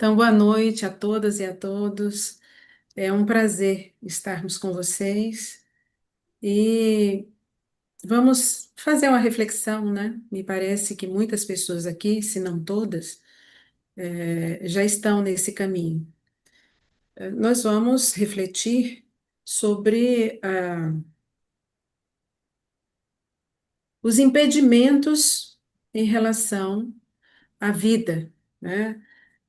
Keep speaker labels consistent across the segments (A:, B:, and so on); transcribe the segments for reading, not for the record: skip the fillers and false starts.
A: Então, boa noite a todas e a todos. É um prazer estarmos com vocês e vamos fazer uma reflexão, né? Me parece que muitas pessoas aqui, se não todas, já estão nesse caminho. Nós vamos refletir sobre os impedimentos em relação à vida, né?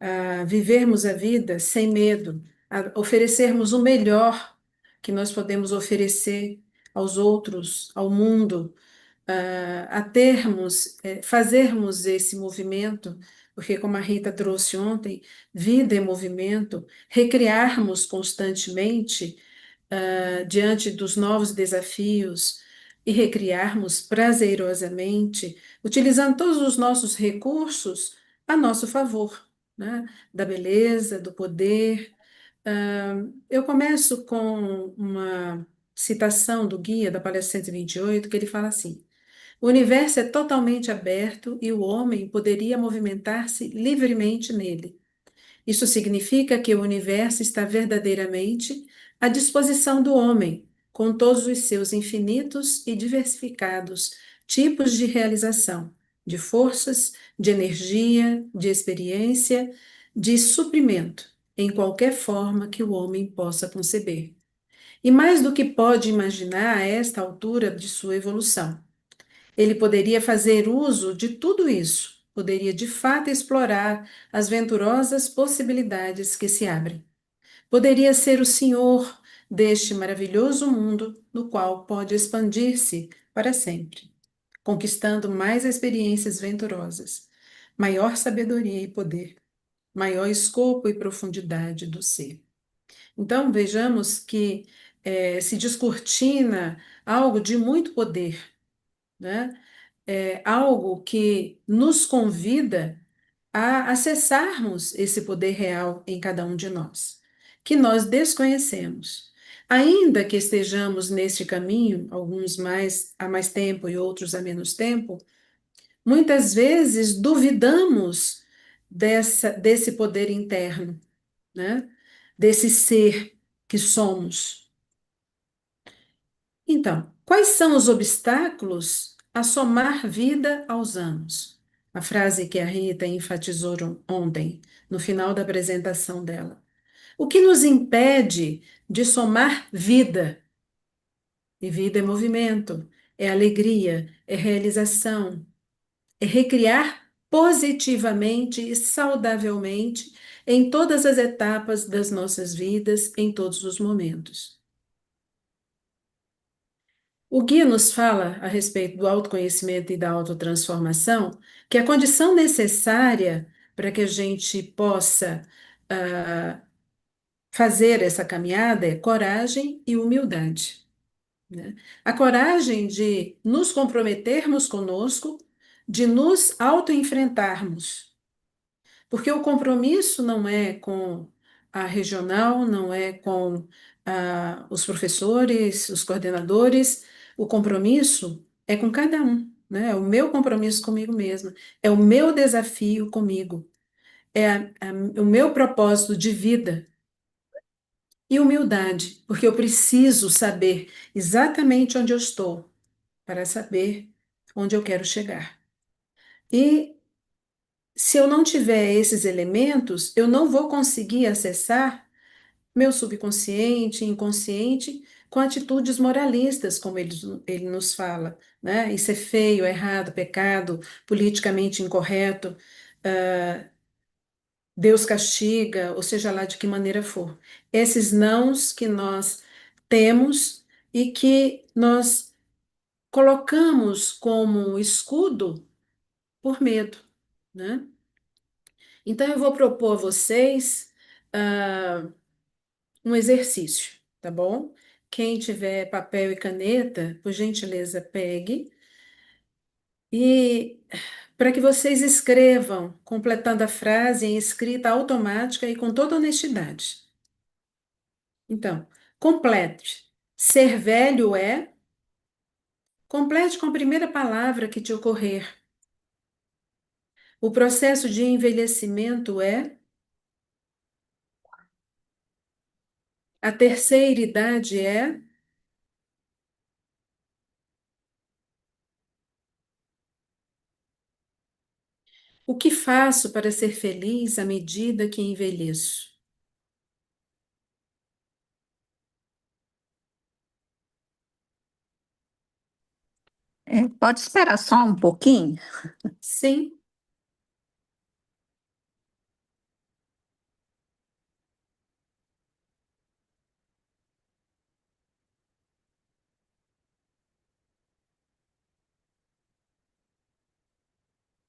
A: A vivermos a vida sem medo, a oferecermos o melhor que nós podemos oferecer aos outros, ao mundo, a termos, fazermos esse movimento, porque, como a Rita trouxe ontem, vida é movimento, recriarmos constantemente, diante dos novos desafios e recriarmos prazerosamente, utilizando todos os nossos recursos a nosso favor, né? Da beleza, do poder. Eu começo com uma citação do guia da palestra 128, que ele fala assim: o universo é totalmente aberto e o homem poderia movimentar-se livremente nele. Isso significa que o universo está verdadeiramente à disposição do homem, com todos os seus infinitos e diversificados tipos de realização, de forças, de energia, de experiência, de suprimento, em qualquer forma que o homem possa conceber. E mais do que pode imaginar a esta altura de sua evolução. Ele poderia fazer uso de tudo isso, poderia de fato explorar as venturosas possibilidades que se abrem. Poderia ser o senhor deste maravilhoso mundo no qual pode expandir-se para sempre, conquistando mais experiências venturosas, maior sabedoria e poder, maior escopo e profundidade do ser. Então, vejamos que se descortina algo de muito poder, né? Algo que nos convida a acessarmos esse poder real em cada um de nós, que nós desconhecemos. Ainda que estejamos neste caminho, alguns mais há mais tempo e outros há menos tempo, muitas vezes duvidamos desse poder interno, né? Desse ser que somos. Então, quais são os obstáculos a somar vida aos anos? A frase que a Rita enfatizou ontem, no final da apresentação dela. O que nos impede de somar vida? E vida é movimento, é alegria, é realização, é recriar positivamente e saudavelmente em todas as etapas das nossas vidas, em todos os momentos. O guia nos fala a respeito do autoconhecimento e da autotransformação, que a condição necessária para que a gente possa ah, fazer essa caminhada é coragem e humildade, né? A coragem de nos comprometermos conosco, de nos autoenfrentarmos, porque o compromisso não é com a regional, não é com os professores, os coordenadores, o compromisso é com cada um, né? É o meu compromisso comigo mesma, é o meu desafio comigo, é o meu propósito de vida e humildade, porque eu preciso saber exatamente onde eu estou para saber onde eu quero chegar. E se eu não tiver esses elementos, eu não vou conseguir acessar meu subconsciente, inconsciente, com atitudes moralistas, como ele nos fala, né? Isso é feio, é errado, pecado, politicamente incorreto, ah, Deus castiga, ou seja lá de que maneira for. Esses nãos que nós temos e que nós colocamos como escudo por medo, né? Então, eu vou propor a vocês um exercício, tá bom? Quem tiver papel e caneta, por gentileza, pegue e para que vocês escrevam, completando a frase em escrita automática e com toda honestidade. Então, complete. Ser velho é. Complete com a primeira palavra que te ocorrer. O processo de envelhecimento é. A terceira idade é o que faço para ser feliz à medida que envelheço?
B: Pode esperar só um pouquinho?
A: Sim.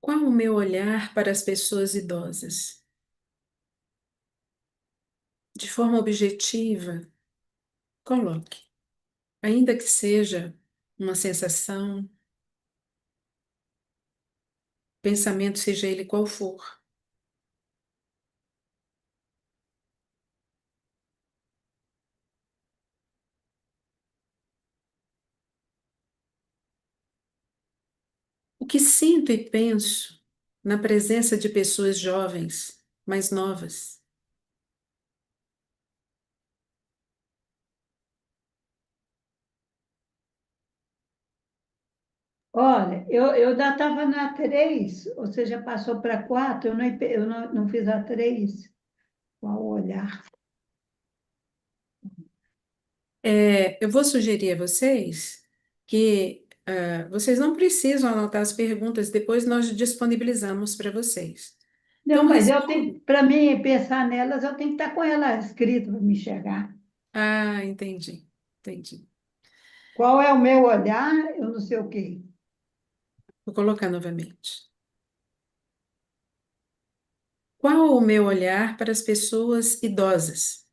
A: Qual o meu olhar para as pessoas idosas? De forma objetiva, coloque, ainda que seja uma sensação, pensamento, seja ele qual for. O que sinto e penso na presença de pessoas jovens, mais novas?
C: Olha, eu já estava na 3, ou seja, passou para 4, eu não fiz a 3. Qual o olhar?
A: Eu vou sugerir a vocês que vocês não precisam anotar as perguntas, depois nós disponibilizamos para vocês.
C: Não,
A: Então,
C: mas eu tenho,
A: responda.
C: para mim pensar nelas, eu tenho que estar com ela escrita para me enxergar.
A: Ah, entendi, entendi.
C: Qual é o meu olhar? Eu não sei o quê.
A: Vou colocar novamente. Qual o meu olhar para as pessoas idosas?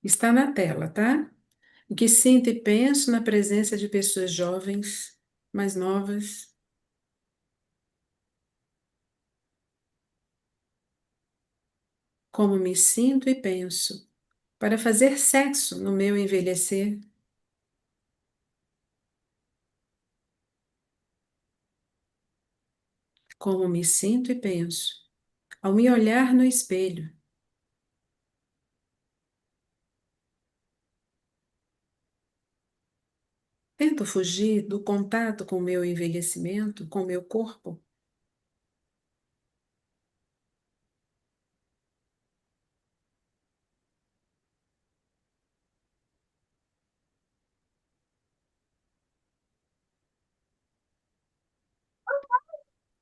A: Está na tela, tá? O que sinto e penso na presença de pessoas jovens, mais novas, como me sinto e penso para fazer sexo no meu envelhecer, como me sinto e penso ao me olhar no espelho. Tento fugir do contato com o meu envelhecimento, com o meu corpo.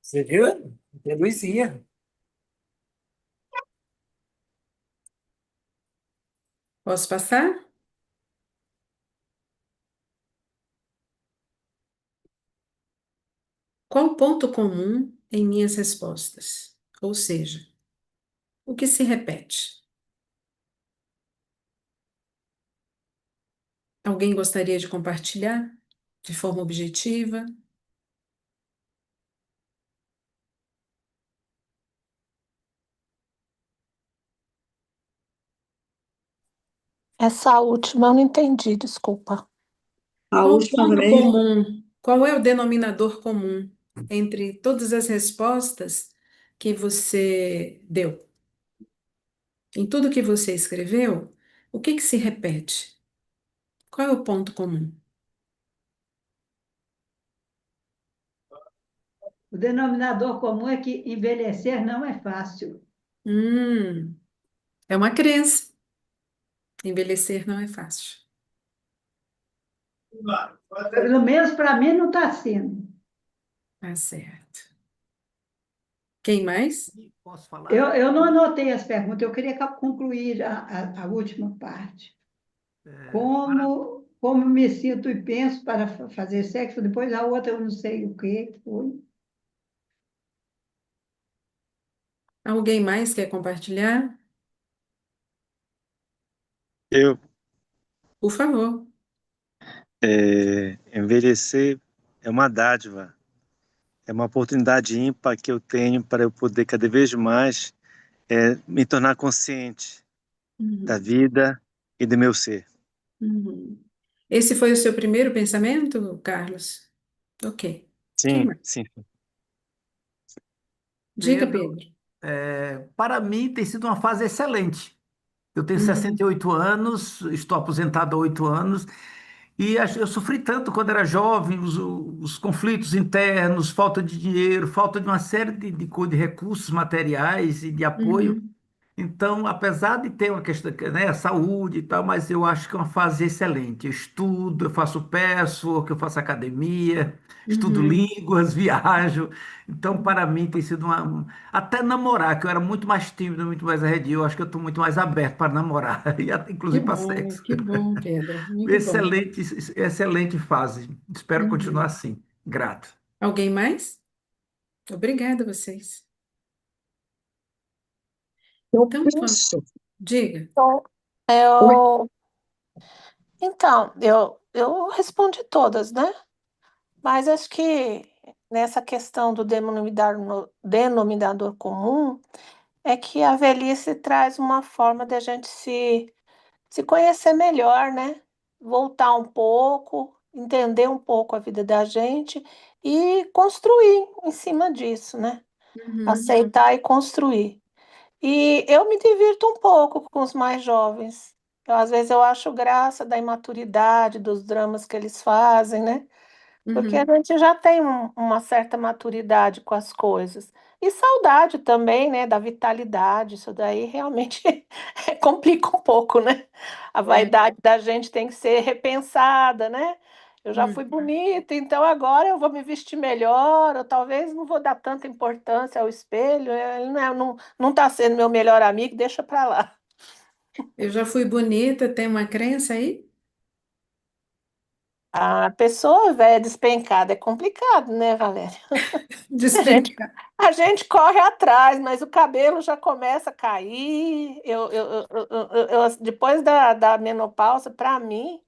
D: Você viu? Tem luzinha.
A: Posso passar? Qual o ponto comum em minhas respostas? Ou seja, o que se repete? Alguém gostaria de compartilhar de forma objetiva?
B: Essa última eu não entendi, desculpa.
D: A
A: Qual o
D: última
A: ponto
D: também.
A: comum? Qual é o denominador comum entre todas as respostas que você deu? Em tudo que você escreveu, o que que se repete? Qual é o ponto comum?
C: O denominador comum é que envelhecer não é fácil.
A: Hum, é uma crença. Envelhecer não é fácil.
C: Pelo menos para mim não está sendo.
A: Tá certo. Quem mais?
D: Posso
C: Eu,
D: falar?
C: eu não anotei as perguntas, eu queria concluir a última parte. Como me sinto e penso para fazer sexo, depois a outra eu não sei o que foi.
A: Alguém mais quer compartilhar?
E: Eu,
A: Por favor.
E: Envelhecer é uma dádiva, é uma oportunidade ímpar que eu tenho para eu poder cada vez mais me tornar consciente da
A: Uhum,
E: vida e do meu ser.
A: uhum. Esse foi o seu primeiro pensamento, Carlos? Ok. Quem
E: Sim,
A: mais?
E: sim.
A: Diga,
F: Pedro,
A: Pedro.
F: para mim tem sido uma fase excelente. Eu tenho
A: Uhum,
F: 68 anos, estou aposentado há 8 anos, e eu sofri tanto quando era jovem, os conflitos internos, falta de dinheiro, falta de uma série de recursos materiais e de apoio.
A: uhum,
F: Então, apesar de ter uma questão, né, saúde e tal, mas eu acho que é uma fase excelente. Eu estudo, eu faço patchwork, eu faço academia, estudo
A: uhum.
F: línguas, viajo. Então, para mim, tem sido uma. Até namorar, que eu era muito mais tímido, muito mais arredio, eu acho que eu estou muito mais aberto para namorar, e inclusive para sexo.
A: Que bom, Pedro. Muito bom.
F: Excelente, excelente fase. Espero continuar
A: Uhum.
F: assim. Grato.
A: Alguém mais? Obrigada a vocês.
B: Eu
A: Então,
B: penso.
A: diga.
B: Então,
C: Oi.
B: eu, eu respondi todas, né? Mas acho que nessa questão do denominador comum é que a velhice traz uma forma de a gente se conhecer melhor, né? Voltar um pouco, entender um pouco a vida da gente e construir em cima disso, né?
A: Uhum,
B: Aceitar e construir. E eu me divirto um pouco com os mais jovens. Às vezes eu acho graça da imaturidade, dos dramas que eles fazem, né? Porque a
A: uhum.
B: gente já tem uma certa maturidade com as coisas. E saudade também, né? Da vitalidade. Isso daí realmente complica um pouco, né? A
A: É.
B: vaidade da gente tem que ser repensada, né? Eu já fui
A: Hum.
B: bonita, então agora eu vou me vestir melhor, ou talvez não vou dar tanta importância ao espelho, ele não está sendo meu melhor amigo, deixa para lá.
A: Eu já fui bonita, tem uma crença aí?
B: A pessoa velha despencada é complicado, né, Valéria? A gente,
A: Despencar.
B: a gente corre atrás, mas o cabelo já começa a cair. Depois da menopausa, para mim,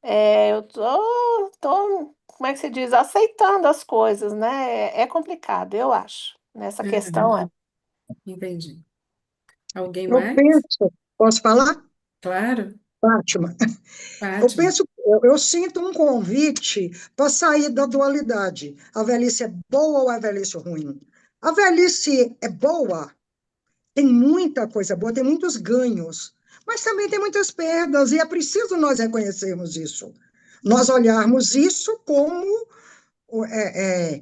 B: eu como é que se diz? Aceitando as coisas, né? É complicado, eu acho. Nessa questão
A: Uhum,
B: é.
A: entendi. Alguém
C: Eu
A: mais?
C: penso, posso falar,
A: Claro,
C: Fátima? Eu
A: Fátima.
C: penso, eu sinto um convite para sair da dualidade. A velhice é boa ou a velhice é ruim? A velhice é boa, tem muita coisa boa, tem muitos ganhos, mas também tem muitas perdas, e é preciso nós reconhecermos isso. Nós olharmos isso como é,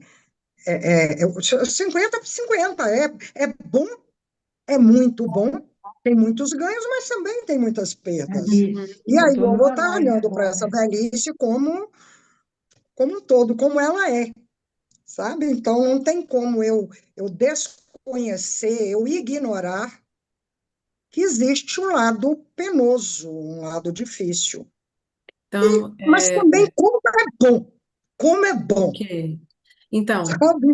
C: 50 por 50. É bom, é muito bom, tem muitos ganhos, mas também tem muitas perdas.
A: Uhum,
C: Isso. E
A: uhum.
C: aí eu vou estar olhando para essa velhice como um todo, como ela é, sabe? Então não tem como eu desconhecer, eu ignorar que existe um lado penoso, um lado difícil.
A: Então,
C: Mas também como é bom,
A: ok. Então,
C: sabe?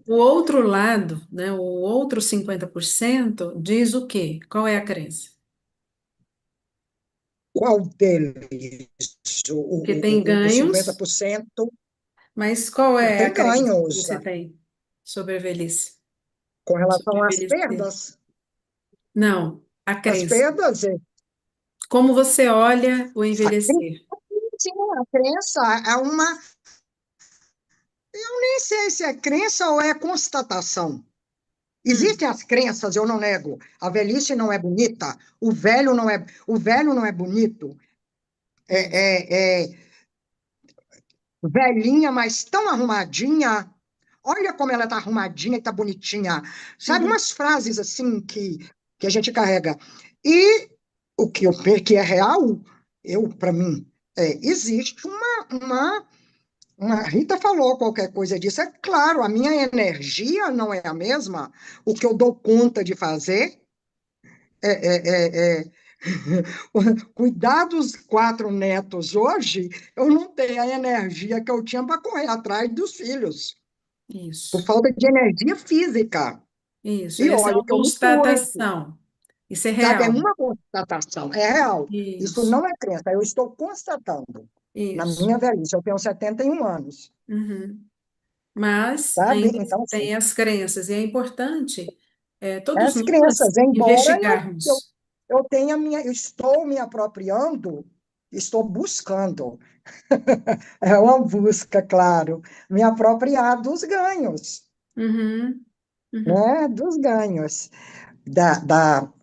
A: o outro lado, né, o outro 50% diz o quê? Qual é a crença?
C: Qual deles?
A: Que tem
C: Os
A: ganhos,
C: 50%
A: mas qual é a
C: tem
A: crença que
C: ganhos
A: você tem sobre a velhice?
C: com
A: Sobre
C: relação às
A: envelhecer?
C: perdas.
A: Não, a
C: As
A: crença.
C: perdas,
A: Como você olha o
C: a crença,
A: envelhecer?
C: sim, a crença é uma. Eu nem sei se é crença ou é constatação.
A: Hum,
C: Existem as crenças, eu não nego. A velhice não é bonita, o velho não é bonito.
A: isso.
C: É velhinha, mas tão arrumadinha. Olha como ela está arrumadinha e está bonitinha. Sabe,
A: Uhum,
C: umas frases assim que a gente carrega. E que é real, para mim, existe uma. Rita falou qualquer coisa disso. É claro, a minha energia não é a mesma. O que eu dou conta de fazer é cuidar dos 4 netos hoje, eu não tenho a energia que eu tinha para correr atrás dos filhos, por
A: isso.
C: falta de energia física.
A: Isso.
C: E
A: Essa é
C: olha
A: uma
C: que eu não cuido,
A: constatação. Isso é
C: sabe? É
A: real.
C: uma constatação, é real. Isso
A: Isso.
C: não é crença, eu estou constatando. na
A: Isso.
C: minha velhice. Eu tenho 71 anos,
A: Uhum. Mas
C: sabe?
A: ainda
C: Então, assim,
A: tem as crenças, e é importante todos
C: as
A: nós
C: crianças, embora eu,
A: investigarmos.
C: eu tenha eu estou me apropriando, estou buscando, é uma busca, claro, me apropriar dos ganhos,
A: Uhum, uhum,
C: né? Dos ganhos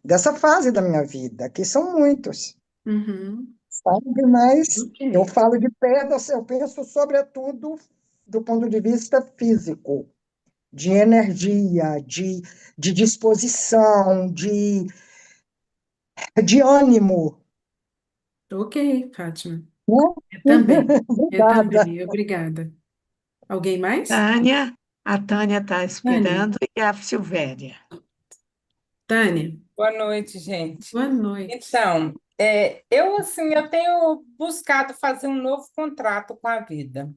C: dessa fase da minha vida, que são muitos,
A: uhum.
C: sabe? Mas eu
A: Ok.
C: falo de perdas, eu penso sobretudo do ponto de vista físico, de energia, de disposição, de ânimo,
A: Ok, Fátima.
C: né?
A: Eu também. Eu
C: Obrigada.
A: também. Obrigada. Alguém mais?
G: Tânia, a Tânia está
A: Tânia.
G: esperando e a Silvéria.
A: Tânia,
H: Boa noite, gente.
A: boa noite.
H: Então, eu assim, eu tenho buscado fazer um novo contrato com a vida.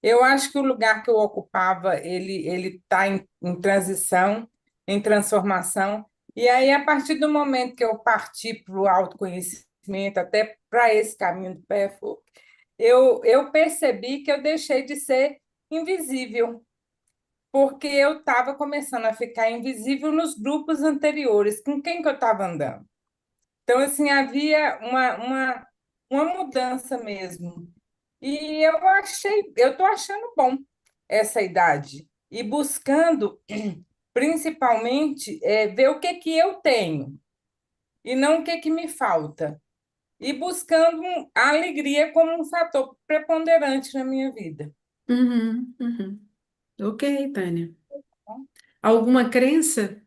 H: Eu acho que o lugar que eu ocupava, ele está em transição, em transformação. E aí, a partir do momento que eu parti para o autoconhecimento, até para esse caminho do PF, eu percebi que eu deixei de ser invisível, porque eu estava começando a ficar invisível nos grupos anteriores, com quem que eu estava andando. Então, assim, havia uma mudança mesmo. E eu estou achando bom essa idade. E buscando, principalmente, ver o que que eu tenho e não o que que me falta. E buscando a alegria como um fator preponderante na minha vida.
A: Uhum, uhum. Ok, Tânia. Alguma crença?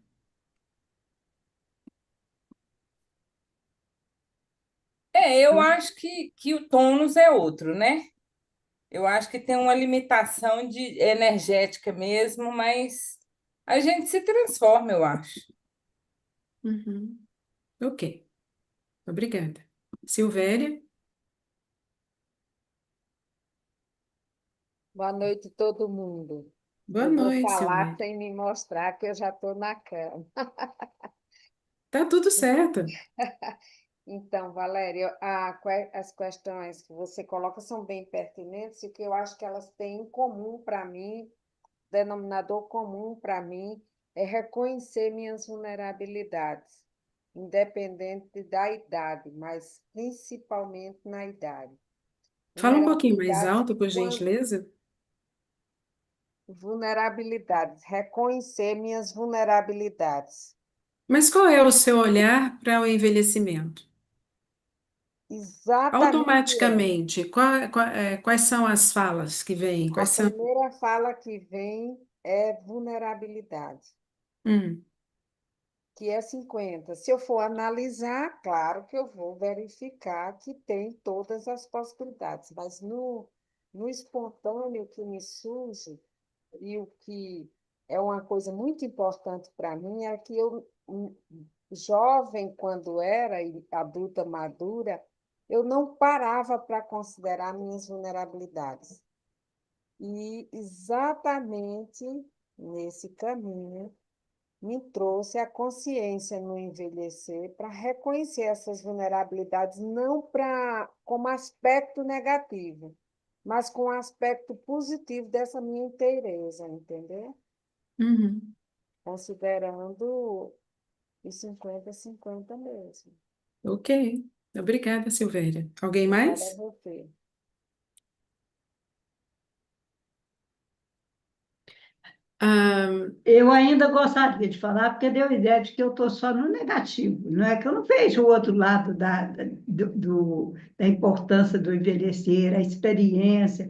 H: Eu acho que o tônus é outro, né? Eu acho que tem uma limitação de energética mesmo, mas a gente se transforma, eu acho.
A: Uhum. Ok, obrigada. Silvéria,
I: Boa noite, todo mundo.
A: boa
I: Eu vou
A: noite,
I: falar
A: Silvéria.
I: sem me mostrar que eu já estou na cama.
A: Tá tudo certo.
I: Então, Valéria, as questões que você coloca são bem pertinentes e o que eu acho que elas têm em comum para mim, denominador comum para mim, é reconhecer minhas vulnerabilidades, independente da idade, mas principalmente na idade.
A: Fala um pouquinho mais
I: Vulnerabilidades,
A: alto, por gentileza.
I: vulnerabilidades, reconhecer minhas vulnerabilidades.
A: Mas qual é o seu olhar para o envelhecimento?
I: Exatamente essa.
A: Automaticamente, quais são as falas que vêm?
I: A
A: Quais são?
I: primeira fala que vem é vulnerabilidade,
A: Hum,
I: que é 50. Se eu for analisar, claro que eu vou verificar que tem todas as possibilidades, mas no espontâneo que me surge, e o que é uma coisa muito importante para mim, é que eu, jovem, quando era e adulta madura, eu não parava para considerar minhas vulnerabilidades. E exatamente nesse caminho me trouxe a consciência no envelhecer para reconhecer essas vulnerabilidades, não como aspecto negativo, mas com aspecto positivo dessa minha inteireza, entendeu?
A: uhum.
I: Considerando os 50-50 mesmo.
A: Ok. Obrigada, Silvéria. Alguém
I: Obrigada a
A: mais?
I: você.
A: Ah,
J: Eu ainda gostaria de falar, porque deu a ideia de que eu estou só no negativo, não é que eu não vejo o outro lado da importância do envelhecer, a experiência,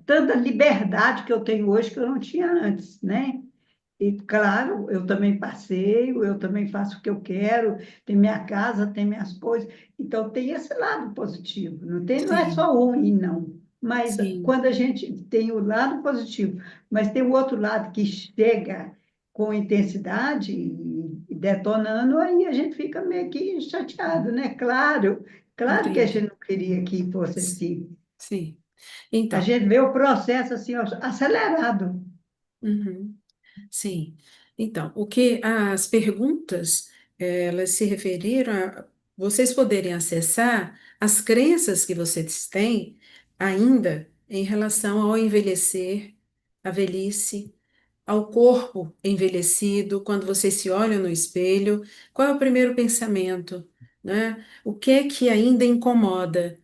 J: tanta liberdade que eu tenho hoje que eu não tinha antes, né? E, claro, eu também passeio, eu também faço o que eu quero, tem minha casa, tem minhas coisas. Então, tem esse lado positivo. Não é
A: sim,
J: só ruim, não. Mas
A: sim,
J: quando a gente tem o lado positivo, mas tem o outro lado que chega com intensidade e detonando, aí a gente fica meio que chateado, né? Claro que a
A: entendo.
J: gente não queria que fosse assim.
A: Sim.
J: A
A: Então,
J: gente vê o processo assim, ó, acelerado.
A: uhum, sim. Então, o que as perguntas, elas se referiram a vocês poderem acessar as crenças que vocês têm ainda em relação ao envelhecer, à velhice, ao corpo envelhecido, quando vocês se olham no espelho, qual é o primeiro pensamento, né? O que é que ainda incomoda?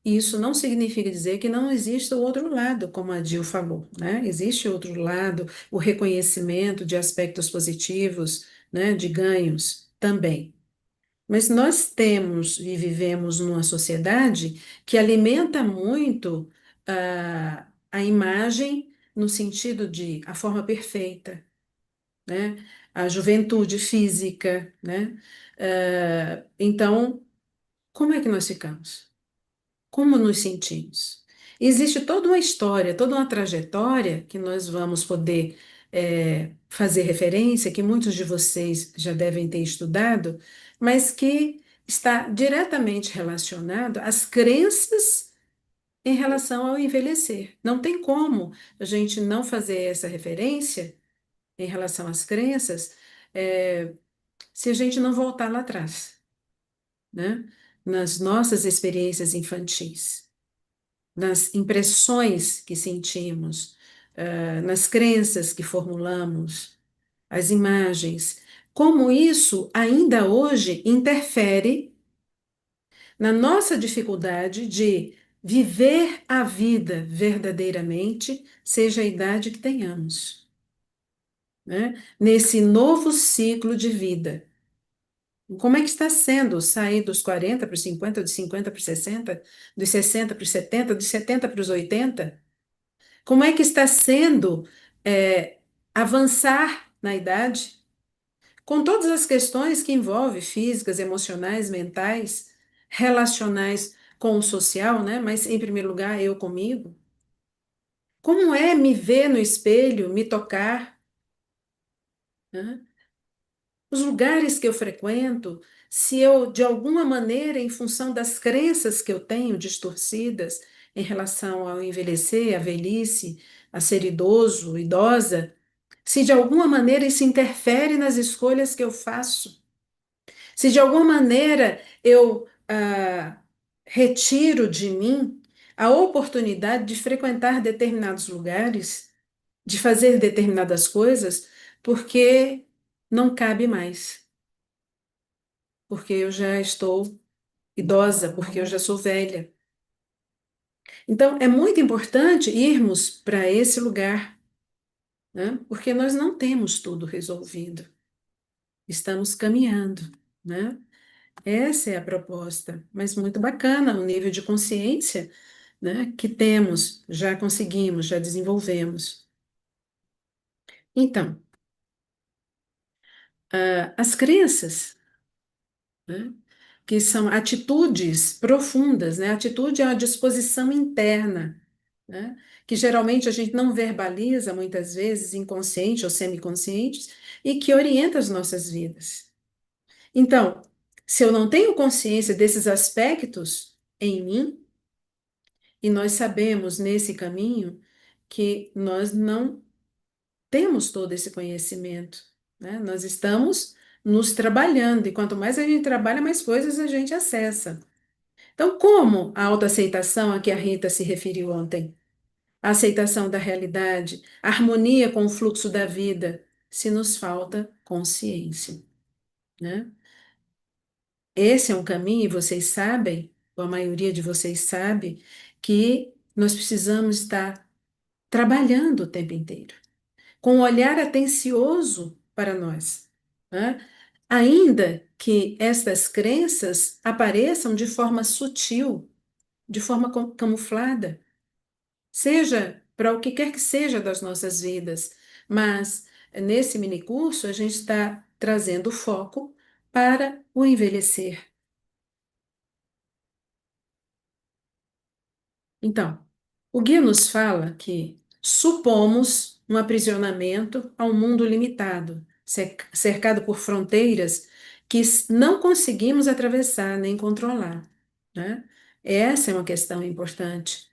A: Isso não significa dizer que não exista o outro lado, como a Jill falou, né? Existe outro lado, o reconhecimento de aspectos positivos, né? De ganhos também. Mas nós temos e vivemos numa sociedade que alimenta muito a imagem no sentido de a forma perfeita, né? A juventude física, né? Então, como é que nós ficamos? Como nos sentimos? Existe toda uma história, toda uma trajetória que nós vamos poder fazer referência, que muitos de vocês já devem ter estudado, mas que está diretamente relacionado às crenças em relação ao envelhecer. Não tem como a gente não fazer essa referência em relação às crenças, eh, se a gente não voltar lá atrás, né? Nas nossas experiências infantis, nas impressões que sentimos, nas crenças que formulamos, as imagens, como isso ainda hoje interfere na nossa dificuldade de viver a vida verdadeiramente, seja a idade que tenhamos, né? Nesse novo ciclo de vida. Como é que está sendo sair dos 40 para os 50, dos 50 para os 60, dos 60 para os 70, dos 70 para os 80? Como é que está sendo avançar na idade, com todas as questões que envolvem físicas, emocionais, mentais, relacionais com o social, né? Mas em primeiro lugar, eu comigo. Como é me ver no espelho, me tocar, né? Os lugares que eu frequento, se eu, de alguma maneira, em função das crenças que eu tenho distorcidas em relação ao envelhecer, à velhice, a ser idoso, idosa, se de alguma maneira isso interfere nas escolhas que eu faço, se de alguma maneira eu retiro de mim a oportunidade de frequentar determinados lugares, de fazer determinadas coisas, porque não cabe mais, porque eu já estou idosa, porque eu já sou velha. Então, é muito importante irmos para esse lugar, né? Porque nós não temos tudo resolvido. Estamos caminhando, né? Essa é a proposta, mas muito bacana o nível de consciência, né, que temos, já conseguimos, já desenvolvemos. Então, as crenças, né, que são atitudes profundas, né? Atitude é uma disposição interna, né? Que geralmente a gente não verbaliza, muitas vezes, inconsciente ou semiconscientes, e que orienta as nossas vidas. Então, se eu não tenho consciência desses aspectos em mim, e nós sabemos nesse caminho que nós não temos todo esse conhecimento, né? Nós estamos nos trabalhando, e quanto mais a gente trabalha, mais coisas a gente acessa. Então, como a autoaceitação a que a Rita se referiu ontem? A aceitação da realidade, a harmonia com o fluxo da vida, se nos falta consciência, né? Esse é um caminho, e vocês sabem, ou a maioria de vocês sabe, que nós precisamos estar trabalhando o tempo inteiro, com um olhar atencioso para nós, né? Ainda que estas crenças apareçam de forma sutil, de forma camuflada, seja para o que quer que seja das nossas vidas, mas nesse minicurso a gente está trazendo foco para o envelhecer. Então, o guia nos fala que supomos um aprisionamento a um mundo limitado, cercado por fronteiras que não conseguimos atravessar nem controlar, né? Essa é uma questão importante.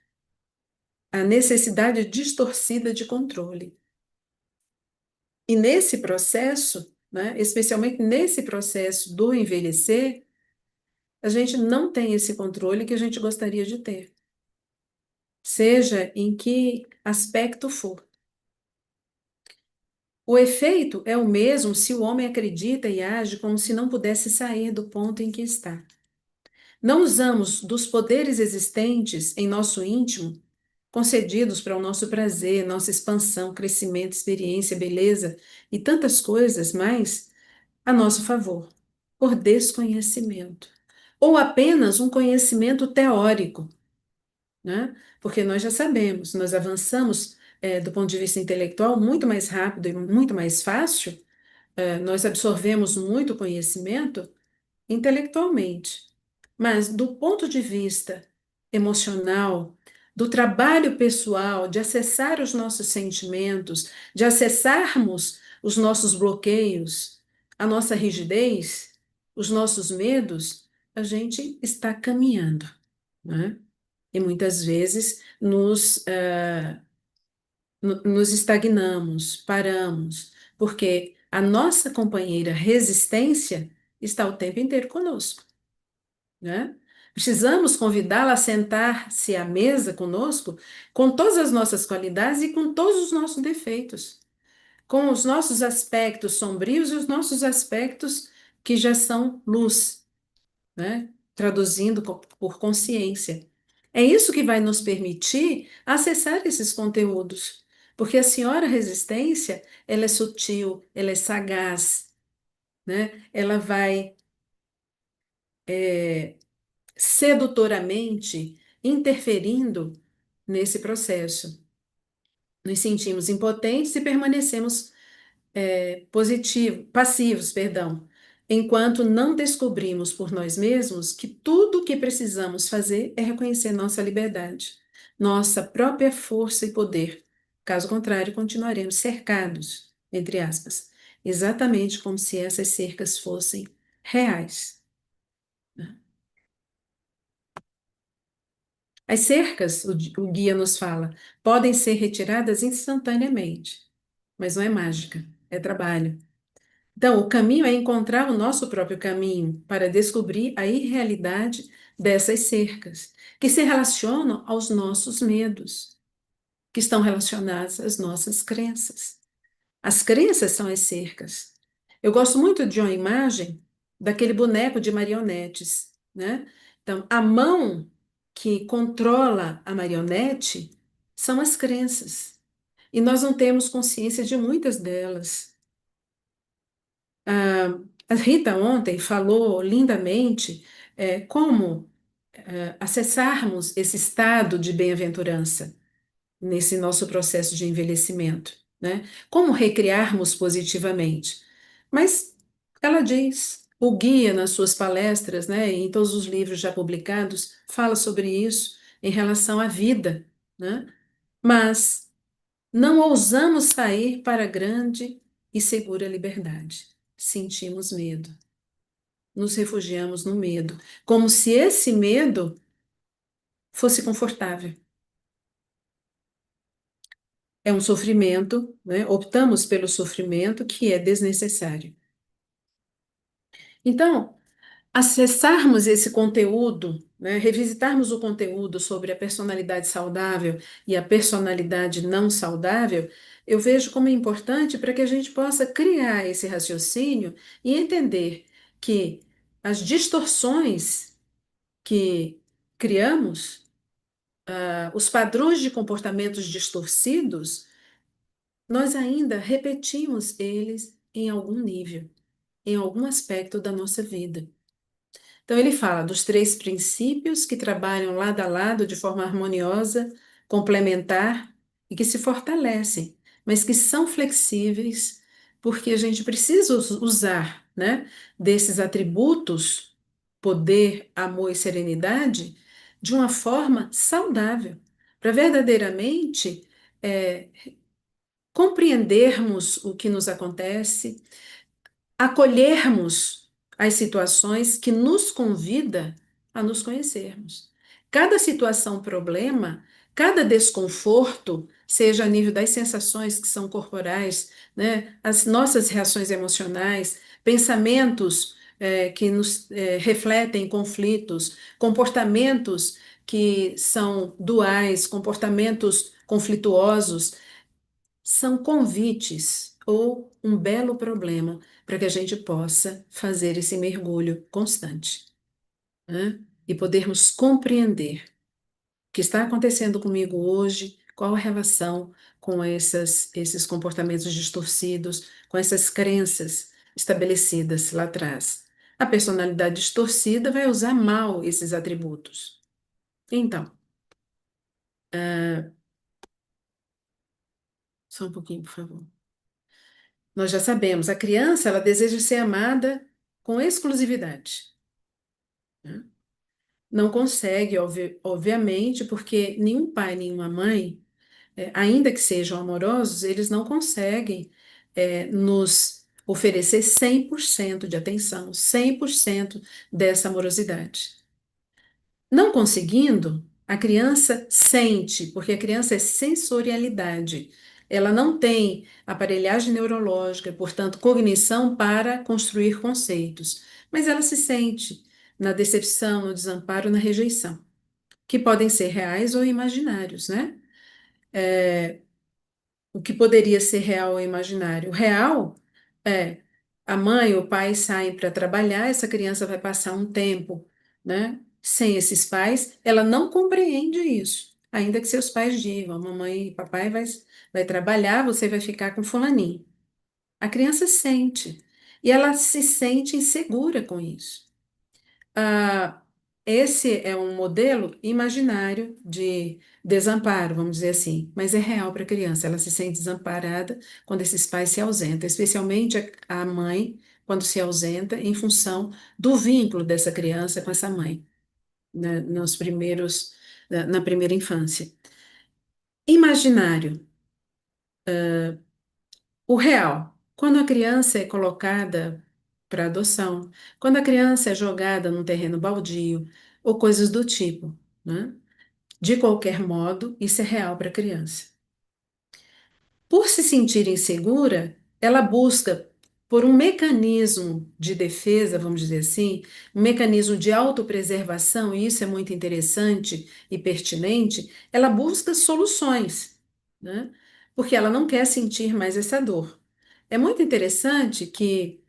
A: A necessidade distorcida de controle. E nesse processo, né, especialmente nesse processo do envelhecer, a gente não tem esse controle que a gente gostaria de ter. seja em que aspecto for. O efeito é o mesmo se o homem acredita e age como se não pudesse sair do ponto em que está. Não usamos dos poderes existentes em nosso íntimo, concedidos para o nosso prazer, nossa expansão, crescimento, experiência, beleza e tantas coisas mais, a nosso favor, por desconhecimento. Ou apenas um conhecimento teórico, né? Porque nós já sabemos, nós avançamos, do ponto de vista intelectual muito mais rápido e muito mais fácil, nós absorvemos muito conhecimento intelectualmente, mas do ponto de vista emocional, do trabalho pessoal, de acessar os nossos sentimentos, de acessarmos os nossos bloqueios, a nossa rigidez, os nossos medos, a gente está caminhando, né? E muitas vezes nos estagnamos, paramos, porque a nossa companheira resistência está o tempo inteiro conosco, né? Precisamos convidá-la a sentar-se à mesa conosco com todas as nossas qualidades e com todos os nossos defeitos, com os nossos aspectos sombrios e os nossos aspectos que já são luz, né? Traduzindo por consciência. É isso que vai nos permitir acessar esses conteúdos, porque a senhora resistência, ela é sutil, ela é sagaz, né? Ela vai sedutoramente interferindo nesse processo. Nos sentimos impotentes e permanecemos passivos, perdão, enquanto não descobrimos por nós mesmos que tudo o que precisamos fazer é reconhecer nossa liberdade, nossa própria força e poder. Caso contrário, continuaremos cercados, entre aspas, exatamente como se essas cercas fossem reais. As cercas, o guia nos fala, podem ser retiradas instantaneamente, mas não é mágica, é trabalho. Então, o caminho é encontrar o nosso próprio caminho para descobrir a irrealidade dessas cercas, que se relacionam aos nossos medos, que estão relacionados às nossas crenças. As crenças são as cercas. Eu gosto muito de uma imagem daquele boneco de marionetes, né? Então, a mão que controla a marionete são as crenças. E nós não temos consciência de muitas delas. A Rita ontem falou lindamente como acessarmos esse estado de bem-aventurança nesse nosso processo de envelhecimento, né? Como recriarmos positivamente. Mas ela diz, o guia nas suas palestras, né, e em todos os livros já publicados, fala sobre isso em relação à vida, né? Mas não ousamos sair para a grande e segura liberdade. Sentimos medo. Nos refugiamos no medo, como se esse medo fosse confortável. É um sofrimento, né? Optamos pelo sofrimento que é desnecessário. Então, acessarmos esse conteúdo, né? Revisitarmos o conteúdo sobre a personalidade saudável e a personalidade não saudável, eu vejo como importante para que a gente possa criar esse raciocínio e entender que as distorções que criamos, os padrões de comportamentos distorcidos, nós ainda repetimos eles em algum nível, em algum aspecto da nossa vida. Então, ele fala dos três princípios que trabalham lado a lado de forma harmoniosa, complementar e que se fortalecem, mas que são flexíveis, porque a gente precisa usar, né, desses atributos, poder, amor e serenidade, de uma forma saudável, para verdadeiramente compreendermos o que nos acontece, acolhermos as situações que nos convida a nos conhecermos. Cada situação problema, cada desconforto, seja a nível das sensações que são corporais, né, as nossas reações emocionais, pensamentos que nos refletem conflitos, comportamentos que são duais, comportamentos conflituosos, são convites ou um belo problema para que a gente possa fazer esse mergulho constante, né? E podermos compreender o que está acontecendo comigo hoje, qual a relação com esses comportamentos distorcidos, com essas crenças estabelecidas lá atrás. A personalidade distorcida vai usar mal esses atributos. Então, só um pouquinho, por favor. Nós já sabemos, a criança, ela deseja ser amada com exclusividade, né? Não consegue, obviamente, porque nenhum pai, nenhuma mãe, ainda que sejam amorosos, eles não conseguem, nos oferecer 100% de atenção, 100% dessa amorosidade. Não conseguindo, a criança sente, porque a criança é sensorialidade. Ela não tem aparelhagem neurológica, portanto, cognição para construir conceitos, mas ela se sente na decepção, no desamparo, na rejeição, que podem ser reais ou imaginários, né? O que poderia ser real ou imaginário? O real é a mãe ou o pai saem para trabalhar, essa criança vai passar um tempo, né, sem esses pais, ela não compreende isso. Ainda que seus pais digam, mamãe e papai vai trabalhar, você vai ficar com fulaninho. A criança sente, e ela se sente insegura com isso. Ah, esse é um modelo imaginário de desamparo, vamos dizer assim, mas é real para a criança. Ela se sente desamparada quando esses pais se ausentam, especialmente a mãe, quando se ausenta, em função do vínculo dessa criança com essa mãe, né, na primeira infância. Imaginário, o real. Quando a criança é colocada para adoção, quando a criança é jogada num terreno baldio, ou coisas do tipo, né? De qualquer modo, isso é real para a criança. Por se sentir insegura, ela busca por um mecanismo de defesa, vamos dizer assim, um mecanismo de autopreservação, e isso é muito interessante e pertinente, ela busca soluções, né? Porque ela não quer sentir mais essa dor. É muito interessante que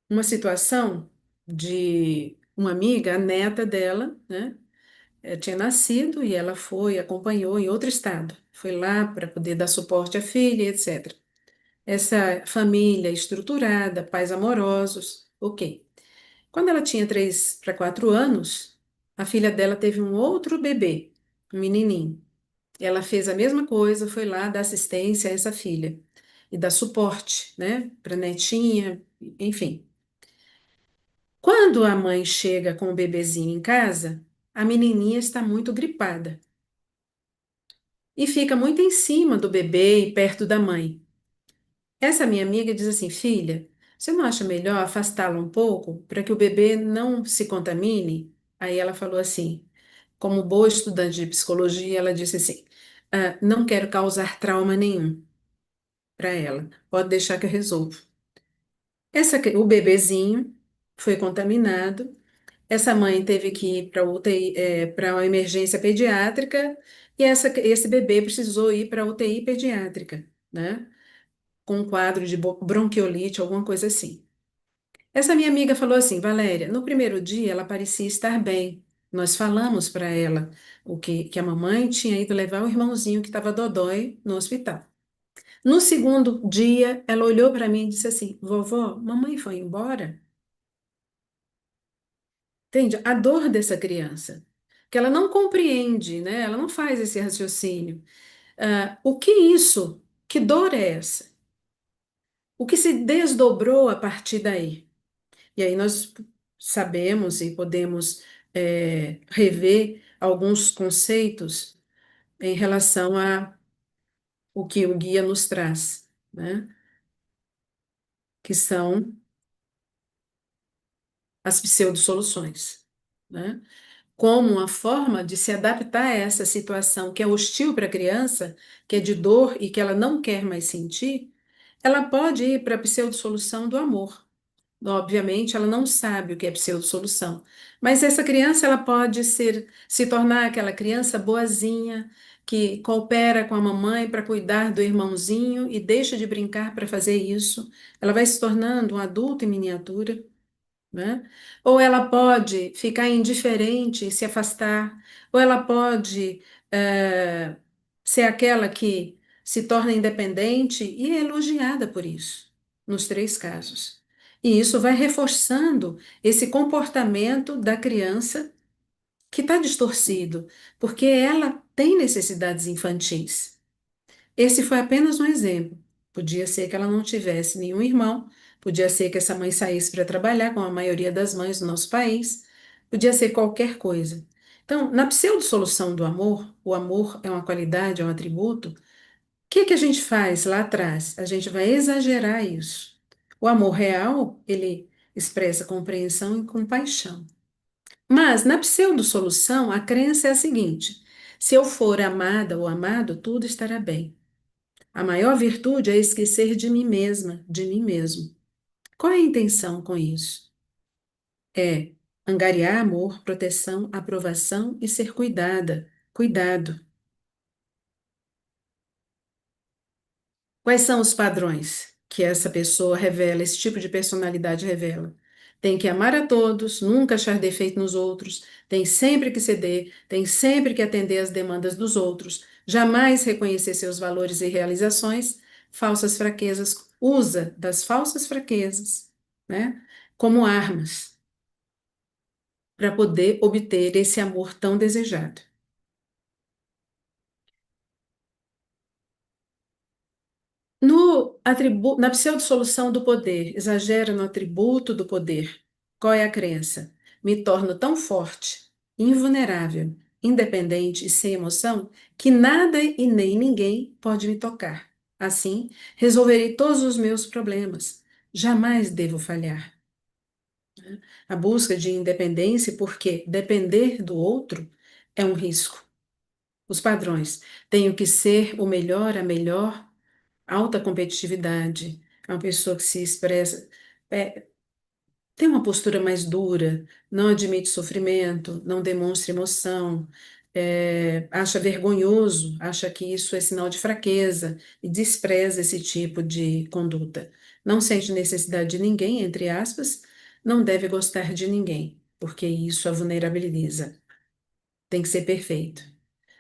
A: uma situação de uma amiga, a neta dela, né? Tinha nascido e ela foi, acompanhou em outro estado. Foi lá para poder dar suporte à filha, etc. Essa família estruturada, pais amorosos, ok. Quando ela tinha 3 para 4 anos, a filha dela teve um outro bebê, um menininho. Ela fez a mesma coisa, foi lá dar assistência a essa filha e dar suporte, né, para netinha, enfim. Quando a mãe chega com o bebezinho em casa, a menininha está muito gripada e fica muito em cima do bebê e perto da mãe. Essa minha amiga diz assim: filha, você não acha melhor afastá-la um pouco para que o bebê não se contamine? Aí ela falou assim, como boa estudante de psicologia, ela disse assim: não quero causar trauma nenhum para ela, pode deixar que eu resolvo. O bebezinho foi contaminado. Essa mãe teve que ir para UTI, para uma emergência pediátrica, e esse bebê precisou ir para a UTI pediátrica, né? Com um quadro de bronquiolite, alguma coisa assim. Essa minha amiga falou assim: Valéria, no primeiro dia ela parecia estar bem. Nós falamos para ela que a mamãe tinha ido levar o irmãozinho que estava dodói no hospital. No segundo dia, ela olhou para mim e disse assim: vovó, mamãe foi embora? Entende? A dor dessa criança, que ela não compreende, né? Ela não faz esse raciocínio. O que isso? Que dor é essa? O que se desdobrou a partir daí? E aí nós sabemos e podemos rever alguns conceitos em relação a o que o guia nos traz, né? Que são as pseudo-soluções, né? Como uma forma de se adaptar a essa situação que é hostil para a criança, que é de dor e que ela não quer mais sentir, ela pode ir para a pseudo-solução do amor. Obviamente, ela não sabe o que é pseudo-solução, mas essa criança ela pode se tornar aquela criança boazinha, que coopera com a mamãe para cuidar do irmãozinho e deixa de brincar para fazer isso. Ela vai se tornando um adulto em miniatura, né? Ou ela pode ficar indiferente e se afastar, ou ela pode ser aquela que se torna independente e é elogiada por isso, nos três casos. E isso vai reforçando esse comportamento da criança que está distorcido, porque ela tem necessidades infantis. Esse foi apenas um exemplo. Podia ser que ela não tivesse nenhum irmão, podia ser que essa mãe saísse para trabalhar, como a maioria das mães do nosso país, podia ser qualquer coisa. Então, na pseudo-solução do amor, o amor é uma qualidade, é um atributo. O que que a gente faz lá atrás? A gente vai exagerar isso. O amor real, ele expressa compreensão e compaixão. Mas na pseudo-solução, a crença é a seguinte: se eu for amada ou amado, tudo estará bem. A maior virtude é esquecer de mim mesma, de mim mesmo. Qual é a intenção com isso? É angariar amor, proteção, aprovação e ser cuidada, cuidado. Quais são os padrões que essa pessoa revela, esse tipo de personalidade revela? Tem que amar a todos, nunca achar defeito nos outros, tem sempre que ceder, tem sempre que atender às demandas dos outros, jamais reconhecer seus valores e realizações, falsas fraquezas, usa das falsas fraquezas, né, como armas para poder obter esse amor tão desejado. Na pseudo-solução do poder, exagera no atributo do poder. Qual é a crença? Me torno tão forte, invulnerável, independente e sem emoção que nada e nem ninguém pode me tocar. Assim, resolverei todos os meus problemas. Jamais devo falhar. A busca de independência, porque depender do outro é um risco. Os padrões. Tenho que ser o melhor, a melhor. Alta competitividade, é uma pessoa que se expressa, é, tem uma postura mais dura, não admite sofrimento, não demonstra emoção, acha vergonhoso, acha que isso é sinal de fraqueza e despreza esse tipo de conduta. Não sente necessidade de ninguém, entre aspas, não deve gostar de ninguém, porque isso a vulnerabiliza. Tem que ser perfeito.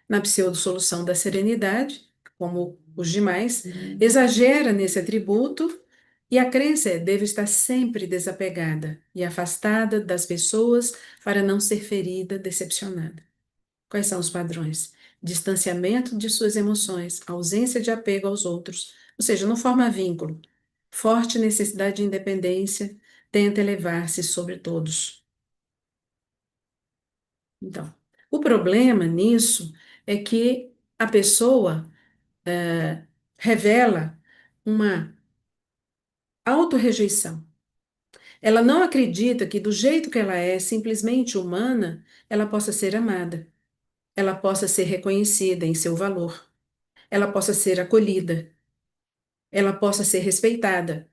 A: Na pseudo-solução da serenidade, como os demais, exagera nesse atributo e a crença deve estar sempre desapegada e afastada das pessoas para não ser ferida, decepcionada. Quais são os padrões? Distanciamento de suas emoções, ausência de apego aos outros, ou seja, não forma vínculo, forte necessidade de independência, tenta elevar-se sobre todos. Então, o problema nisso é que a pessoa revela uma autorrejeição. Ela não acredita que, do jeito que ela é, simplesmente humana, ela possa ser amada, ela possa ser reconhecida em seu valor, ela possa ser acolhida, ela possa ser respeitada.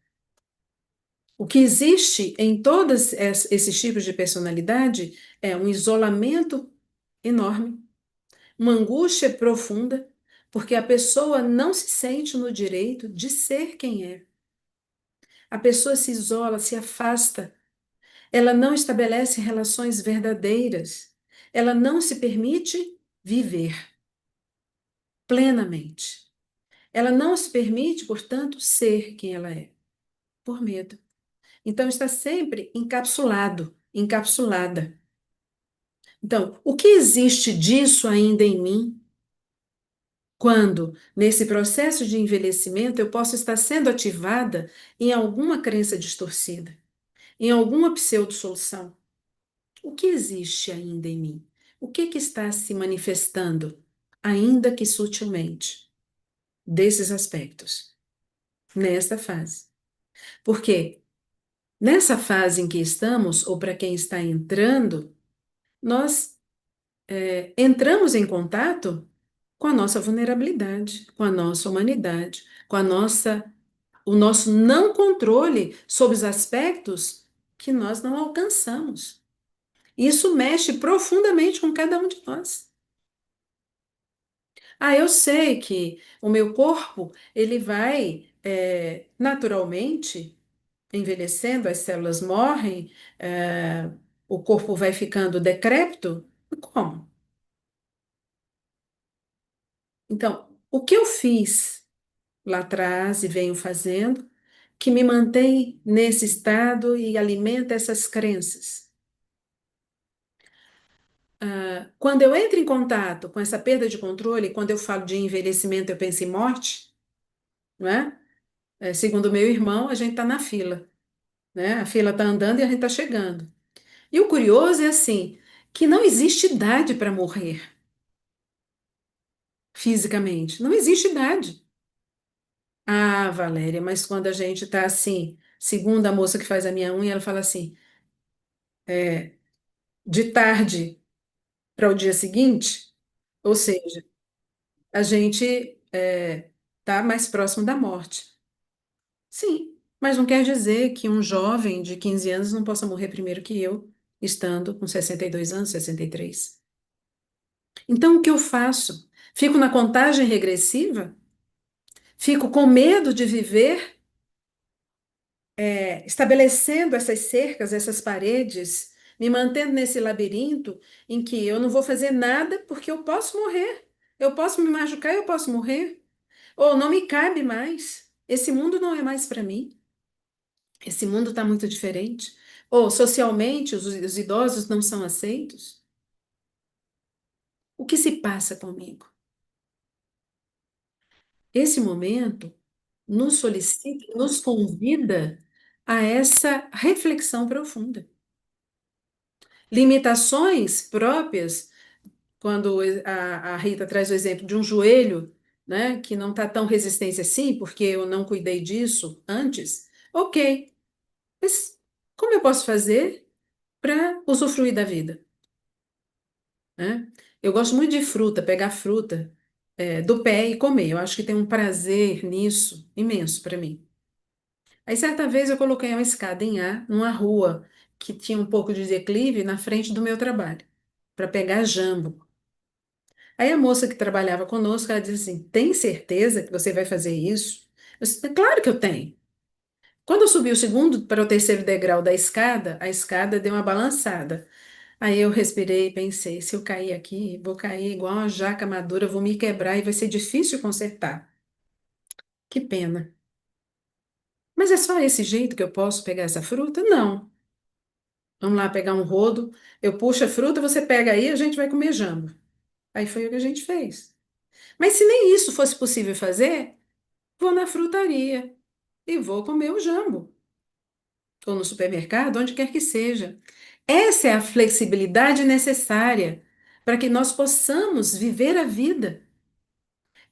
A: O que existe em todos esses tipos de personalidade é um isolamento enorme, uma angústia profunda, porque a pessoa não se sente no direito de ser quem é. A pessoa se isola, se afasta, ela não estabelece relações verdadeiras, ela não se permite viver plenamente. Ela não se permite, portanto, ser quem ela é, por medo. Então, está sempre encapsulado, encapsulada. Então, o que existe disso ainda em mim? Quando, nesse processo de envelhecimento, eu posso estar sendo ativada em alguma crença distorcida, em alguma pseudo-solução. O que existe ainda em mim? O que que está se manifestando, ainda que sutilmente, desses aspectos, nesta fase? Porque nessa fase em que estamos, ou para quem está entrando, nós entramos em contato com a nossa vulnerabilidade, com a nossa humanidade, com a nossa o nosso não controle sobre os aspectos que nós não alcançamos. Isso mexe profundamente com cada um de nós. Ah, eu sei que o meu corpo, ele vai naturalmente envelhecendo, as células morrem, o corpo vai ficando decrépito. Como? Então, o que eu fiz lá atrás e venho fazendo, que me mantém nesse estado e alimenta essas crenças? Quando eu entro em contato com essa perda de controle, quando eu falo de envelhecimento, eu penso em morte, não é? Segundo meu irmão, a gente está na fila, né? A fila está andando e a gente está chegando. E o curioso é assim, que não existe idade para morrer fisicamente. Não existe idade. Ah, Valéria, mas quando a gente está assim, segundo a moça que faz a minha unha, ela fala assim, de tarde para o dia seguinte, ou seja, a gente está mais próximo da morte. Sim, mas não quer dizer que um jovem de 15 anos não possa morrer primeiro que eu, estando com 62 anos, 63. Então, o que eu faço? Fico na contagem regressiva? Fico com medo de viver, estabelecendo essas cercas, essas paredes, me mantendo nesse labirinto em que eu não vou fazer nada porque eu posso morrer. Eu posso me machucar, eu posso morrer. Ou não me cabe mais. Esse mundo não é mais para mim. Esse mundo está muito diferente. Ou socialmente os idosos não são aceitos. O que se passa comigo? Esse momento nos solicita, nos convida a essa reflexão profunda. Limitações próprias, quando a Rita traz o exemplo de um joelho, né, que não está tão resistente assim, porque eu não cuidei disso antes. Ok, mas como eu posso fazer para usufruir da vida? Né? Eu gosto muito de fruta, pegar fruta do pé e comer. Eu acho que tem um prazer nisso imenso para mim. Aí, certa vez, eu coloquei uma escada em A, numa rua que tinha um pouco de declive na frente do meu trabalho, para pegar jambo. Aí, a moça que trabalhava conosco, ela disse assim: Tem certeza que você vai fazer isso? Eu disse: Claro que eu tenho. Quando eu subi o segundo para o terceiro degrau da escada, a escada deu uma balançada. Aí eu respirei e pensei: se eu cair aqui, vou cair igual uma jaca madura, vou me quebrar e vai ser difícil consertar. Que pena. Mas é só esse jeito que eu posso pegar essa fruta? Não. Vamos lá pegar um rodo, eu puxo a fruta, você pega aí, a gente vai comer jambo. Aí foi o que a gente fez. Mas se nem isso fosse possível fazer, vou na frutaria e vou comer o jambo. Ou no supermercado, onde quer que seja. Essa é a flexibilidade necessária para que nós possamos viver a vida.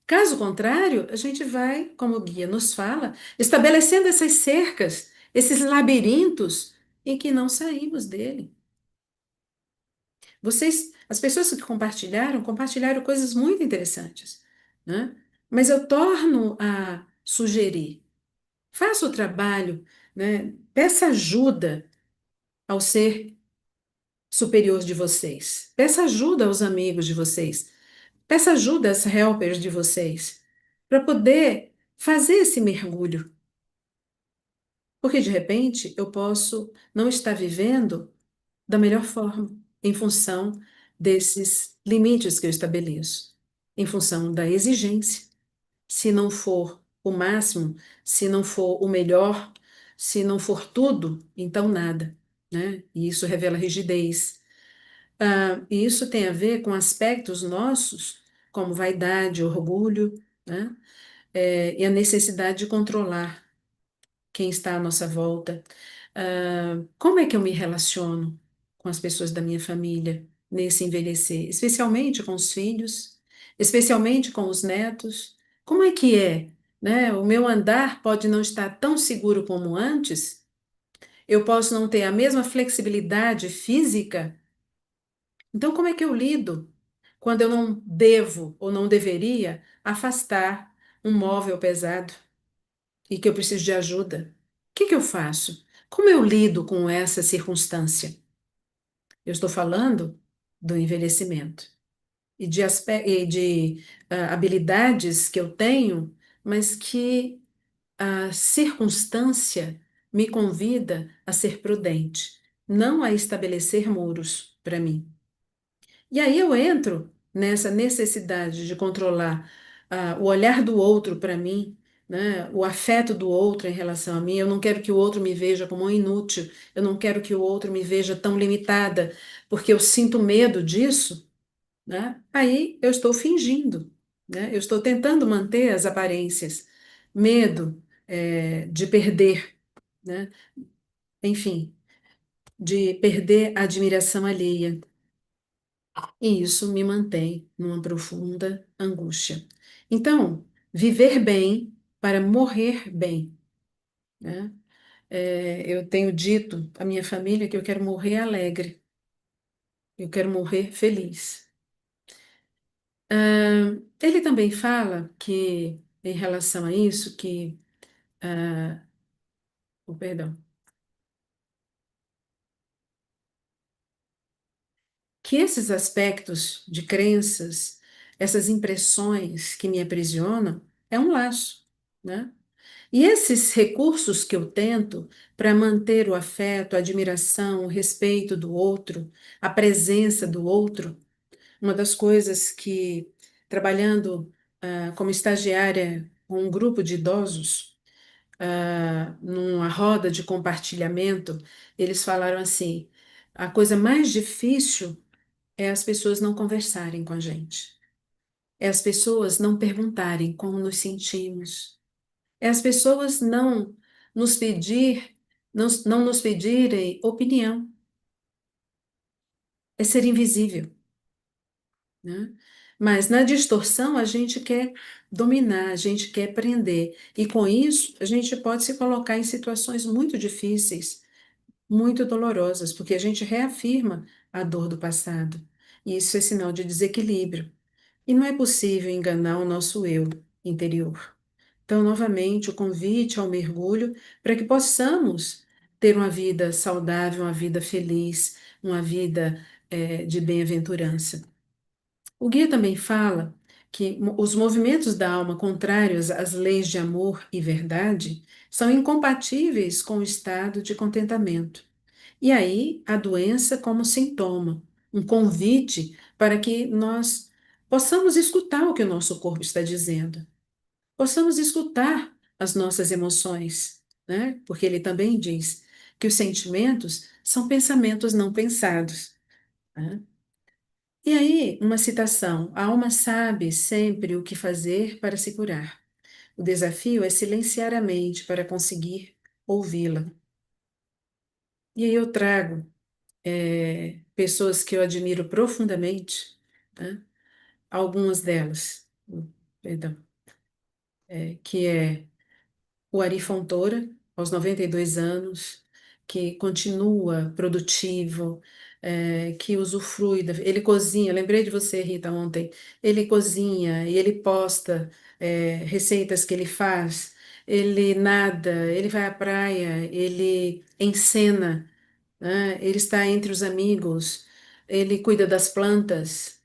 A: Caso contrário, a gente vai, como o guia nos fala, estabelecendo essas cercas, esses labirintos em que não saímos dele. As pessoas que compartilharam coisas muito interessantes, né? Mas eu torno a sugerir, faça o trabalho, né? Peça ajuda ao ser superior de vocês, peça ajuda aos amigos de vocês, peça ajuda às helpers de vocês, para poder fazer esse mergulho, porque de repente eu posso não estar vivendo da melhor forma, em função desses limites que eu estabeleço, em função da exigência. Se não for o máximo, se não for o melhor, se não for tudo, então nada, né? E isso revela rigidez. E isso tem a ver com aspectos nossos, como vaidade, orgulho, né? E a necessidade de controlar quem está à nossa volta. Como é que eu me relaciono com as pessoas da minha família nesse envelhecer, especialmente com os filhos, especialmente com os netos? Como é que é, né? O meu andar pode não estar tão seguro como antes, eu posso não ter a mesma flexibilidade física. Então, como é que eu lido quando eu não devo ou não deveria afastar um móvel pesado? e que eu preciso de ajuda, o que que eu faço? Como eu lido com essa circunstância? Eu estou falando do envelhecimento e de habilidades que eu tenho, mas que a circunstância me convida a ser prudente, não a estabelecer muros para mim. E aí eu entro nessa necessidade de controlar o olhar do outro para mim, né, o afeto do outro em relação a mim. Eu não quero que o outro me veja como um inútil, eu não quero que o outro me veja tão limitada, porque eu sinto medo disso, né? Aí eu estou fingindo, né? Eu estou tentando manter as aparências, medo, de perder, né? Enfim, de perder a admiração alheia. E isso me mantém numa profunda angústia. Então, viver bem para morrer bem, né? Eu tenho dito à minha família que eu quero morrer alegre, eu quero morrer feliz. Ele também fala que, em relação a isso, ah, perdão, que esses aspectos de crenças, essas impressões que me aprisionam, é um laço, né? E esses recursos que eu tento para manter o afeto, a admiração, o respeito do outro, a presença do outro, uma das coisas que, trabalhando como estagiária com um grupo de idosos, numa roda de compartilhamento, eles falaram assim: a coisa mais difícil é as pessoas não conversarem com a gente, é as pessoas não perguntarem como nos sentimos, é as pessoas nos pedir, não nos pedirem opinião, é ser invisível, né? Mas na distorção a gente quer dominar, a gente quer prender, e com isso a gente pode se colocar em situações muito difíceis, muito dolorosas, porque a gente reafirma a dor do passado. E isso é sinal de desequilíbrio. E não é possível enganar o nosso eu interior. Então, novamente, o convite ao mergulho para que possamos ter uma vida saudável, uma vida feliz, uma vida de bem-aventurança. O guia também fala que os movimentos da alma contrários às leis de amor e verdade são incompatíveis com o estado de contentamento. E aí, a doença como sintoma, um convite para que nós possamos escutar o que o nosso corpo está dizendo, possamos escutar as nossas emoções, né? Porque ele também diz que os sentimentos são pensamentos não pensados, né? E aí, uma citação: a alma sabe sempre o que fazer para se curar. O desafio é silenciar a mente para conseguir ouvi-la. E aí eu trago pessoas que eu admiro profundamente, né? Algumas delas, perdão, que é o Ari Fontoura, aos 92 anos, que continua produtivo, que usufrui, ele cozinha, lembrei de você, Rita, ontem, ele cozinha e ele posta receitas que ele faz, ele nada, ele vai à praia, ele encena, né? Ele está entre os amigos, ele cuida das plantas.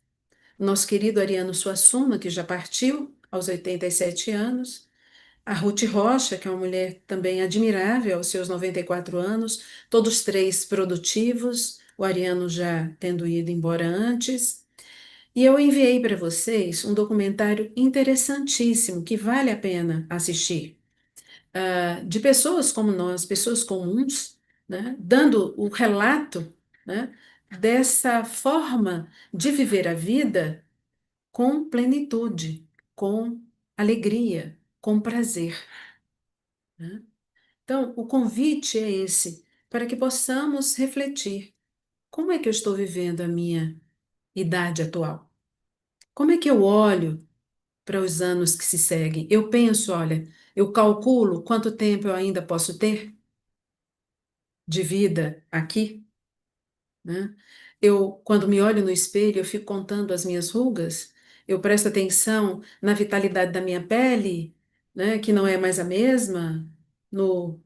A: Nosso querido Ariano Suassuna, que já partiu aos 87 anos, a Ruth Rocha, que é uma mulher também admirável aos seus 94 anos, todos três produtivos, o Ariano já tendo ido embora antes. E eu enviei para vocês um documentário interessantíssimo que vale a pena assistir, de pessoas como nós, pessoas comuns, né, dando o relato, né, dessa forma de viver a vida com plenitude, com alegria, com prazer, né? Então, o convite é esse, para que possamos refletir: como é que eu estou vivendo a minha idade atual? Como é que eu olho para os anos que se seguem? Eu penso, olha, eu calculo quanto tempo eu ainda posso ter de vida aqui, né? Quando me olho no espelho, eu fico contando as minhas rugas, eu presto atenção na vitalidade da minha pele, né, que não é mais a mesma, no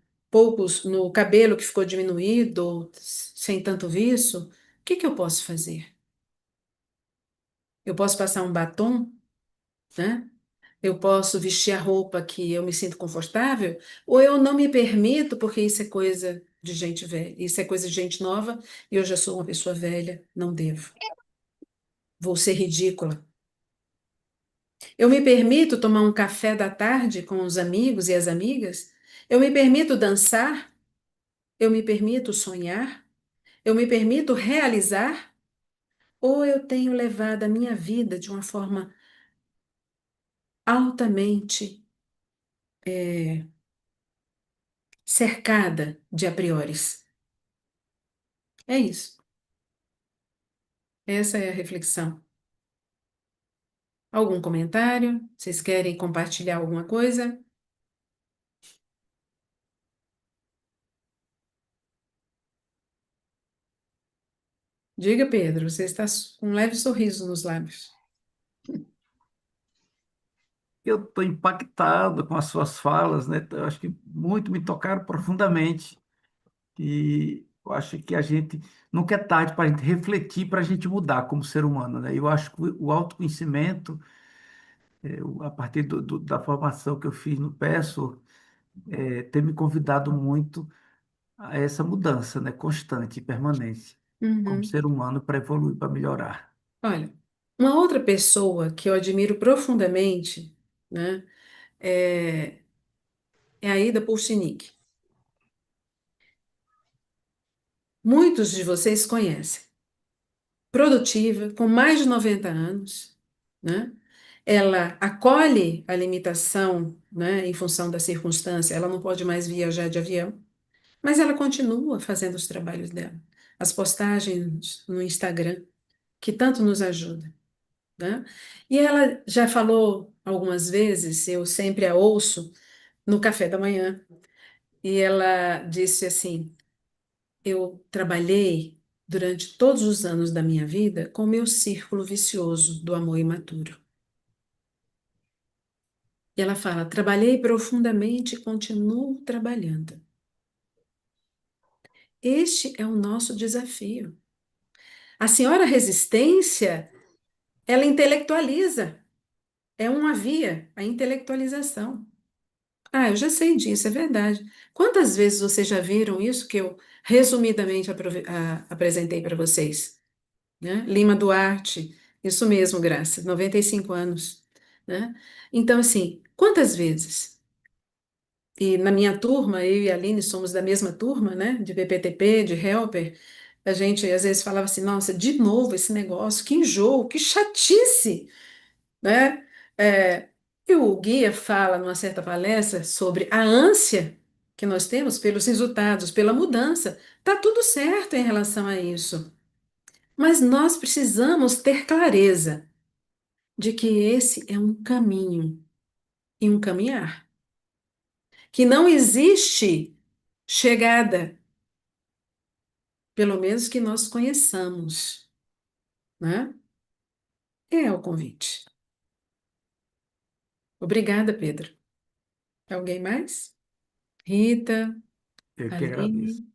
A: no cabelo que ficou diminuído, sem tanto viço, o que que eu posso fazer? Eu posso passar um batom, né? Eu posso vestir a roupa que eu me sinto confortável, ou eu não me permito, porque isso é coisa de gente velha, isso é coisa de gente nova, e eu já sou uma pessoa velha, não devo. Vou ser ridícula. Eu me permito tomar um café da tarde com os amigos e as amigas? Eu me permito dançar? Eu me permito sonhar? Eu me permito realizar? Ou eu tenho levado a minha vida de uma forma altamente cercada de a prioris? É isso. Essa é a reflexão. Algum comentário? Vocês querem compartilhar alguma coisa? Diga, Pedro, você está com um leve sorriso nos lábios.
F: Eu estou impactado com as suas falas, né? Eu acho que muito me tocaram profundamente. E eu acho que a gente nunca é tarde para a gente refletir, para a gente mudar como ser humano, né? Eu acho que o autoconhecimento, a partir da formação que eu fiz no PESO, tem me convidado muito a essa mudança, né? Constante e permanente, como
A: Uhum.
F: ser humano, para evoluir, para melhorar.
A: Olha, uma outra pessoa que eu admiro profundamente, né, é, é a Ida Pulcinic. Muitos de vocês conhecem. Produtiva, com mais de 90 anos, né? Ela acolhe a limitação, né, em função da circunstância, ela não pode mais viajar de avião, mas ela continua fazendo os trabalhos dela, as postagens no Instagram, que tanto nos ajuda, né? E ela já falou algumas vezes, eu sempre a ouço no café da manhã, e ela disse assim: eu trabalhei durante todos os anos da minha vida com o meu círculo vicioso do amor imaturo. E ela fala: trabalhei profundamente e continuo trabalhando. Este é o nosso desafio. A senhora resistência, ela intelectualiza. É uma via, a intelectualização. Ah, eu já sei disso, é verdade. Quantas vezes vocês já viram isso que eu resumidamente apresentei para vocês? Né? Lima Duarte, isso mesmo, Graça, 95 anos, né? Então, assim, quantas vezes? E na minha turma, eu e a Aline somos da mesma turma, né? De PPTP, de Helper, a gente às vezes falava assim, nossa, de novo esse negócio, que enjoo, que chatice, né? É, e o guia fala numa certa palestra sobre a ânsia que nós temos pelos resultados, pela mudança. Tá tudo certo em relação a isso. Mas nós precisamos ter clareza de que esse é um caminho e um caminhar, que não existe chegada, pelo menos que nós conheçamos, né? É o convite. Obrigada, Pedro. Alguém mais? Rita,
F: Eu que agradeço.
A: Aline.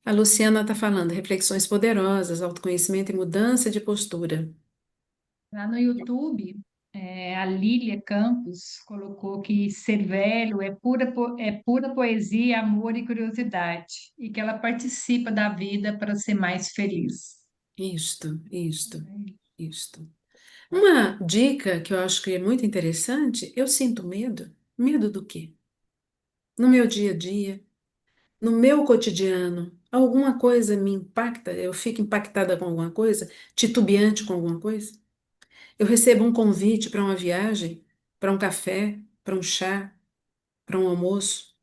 A: A Luciana está falando, reflexões poderosas, autoconhecimento e mudança de postura.
K: Lá no YouTube, a Lília Campos colocou que ser velho é pura poesia, amor e curiosidade, e que ela participa da vida para ser mais feliz.
A: Isto. Uma dica que eu acho que é muito interessante, eu sinto medo. Medo do quê? No meu dia a dia, no meu cotidiano, alguma coisa me impacta, eu fico impactada com alguma coisa, titubeante com alguma coisa. Eu recebo um convite para uma viagem, para um café, para um chá, para um almoço,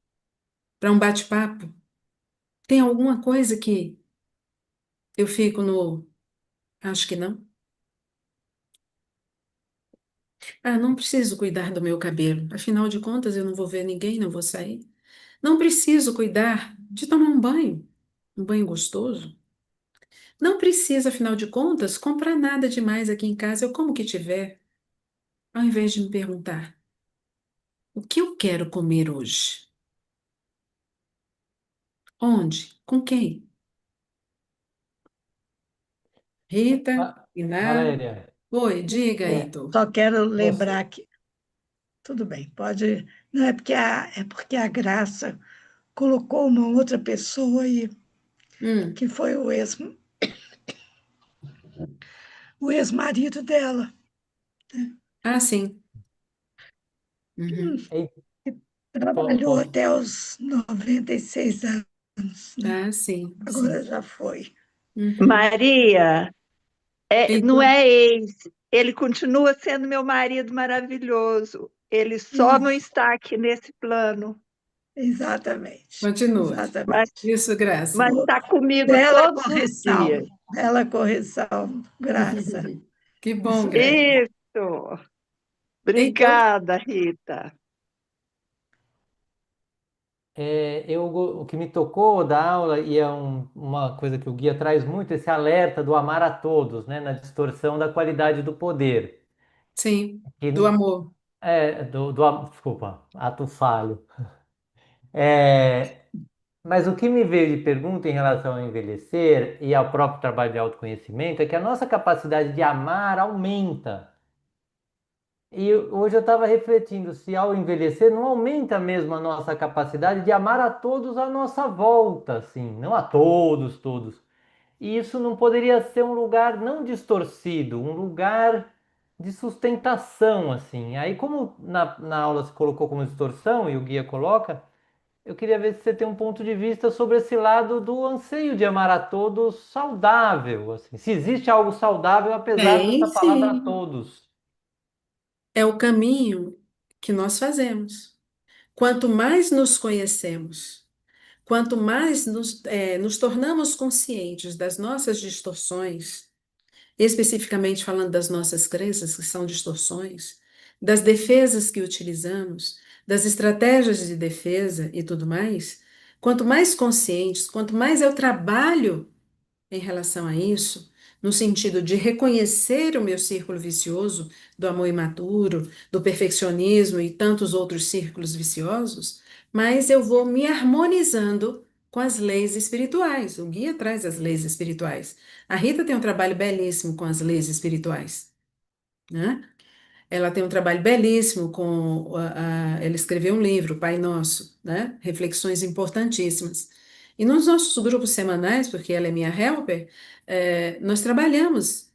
A: para um bate-papo. Tem alguma coisa que eu fico no acho que não? Ah, não preciso cuidar do meu cabelo. Afinal de contas, eu não vou ver ninguém, não vou sair. Não preciso cuidar de tomar um banho gostoso. Não preciso, afinal de contas, comprar nada demais aqui em casa, eu como que tiver, ao invés de me perguntar: O que eu quero comer hoje? Onde? Com quem? Rita? Iná?
L: Valéria,
A: Oi, diga,
L: é,
A: Heitor.
J: Só quero
L: você,
J: lembrar que, tudo bem, pode, não é porque a Graça colocou uma outra pessoa aí,
A: Hum.
J: que foi o ex-marido dela,
A: Ah, sim. Uhum.
L: ei,
J: que trabalhou
L: posso,
J: até os 96 anos, né?
A: Ah, sim,
J: Agora
A: sim.
J: já foi.
A: Uhum.
M: Maria, não
A: Heitor?
M: é ex, ele continua sendo meu marido maravilhoso. Ele só não
J: Isso,
M: está aqui nesse plano,
J: exatamente,
A: Continua.
M: mas
J: exatamente.
A: Isso, Graça.
M: está comigo
J: Bela
M: todos os
J: correção,
M: dias.
J: bela correção, Graça.
A: Que bom,
J: Isso
A: Graça.
J: mesmo.
M: Isso.
A: Heitor?
M: Obrigada, Rita.
L: o que me tocou da aula, e é uma coisa que o guia traz muito, esse alerta do amar a todos, né, na distorção da qualidade do poder.
A: Sim, do
L: Que,
A: amor.
L: desculpa, ato falho. É, mas o que me veio de pergunta em relação ao envelhecer e ao próprio trabalho de autoconhecimento é que a nossa capacidade de amar aumenta. E hoje eu estava refletindo se ao envelhecer não aumenta mesmo a nossa capacidade de amar a todos à nossa volta, assim, não a todos, todos. E isso não poderia ser um lugar não distorcido, um lugar de sustentação, assim. Aí, como na aula se colocou como distorção e o guia coloca, eu queria ver se você tem um ponto de vista sobre esse lado do anseio de amar a todos saudável, assim. Se existe algo saudável apesar
A: Tem,
L: dessa palavra a
A: sim.
L: todos.
A: É o caminho que nós fazemos. Quanto mais nos conhecemos, quanto mais nos tornamos conscientes das nossas distorções, especificamente falando das nossas crenças, que são distorções, das defesas que utilizamos, das estratégias de defesa e tudo mais, quanto mais conscientes, quanto mais eu trabalho em relação a isso, no sentido de reconhecer o meu círculo vicioso do amor imaturo, do perfeccionismo e tantos outros círculos viciosos, mas eu vou me harmonizando com as leis espirituais. O guia traz as leis espirituais. A Rita tem um trabalho belíssimo com as leis espirituais, né? Ela tem um trabalho belíssimo com ela escreveu um livro, Pai Nosso, né? Reflexões importantíssimas. E nos nossos grupos semanais, porque ela é minha helper, nós trabalhamos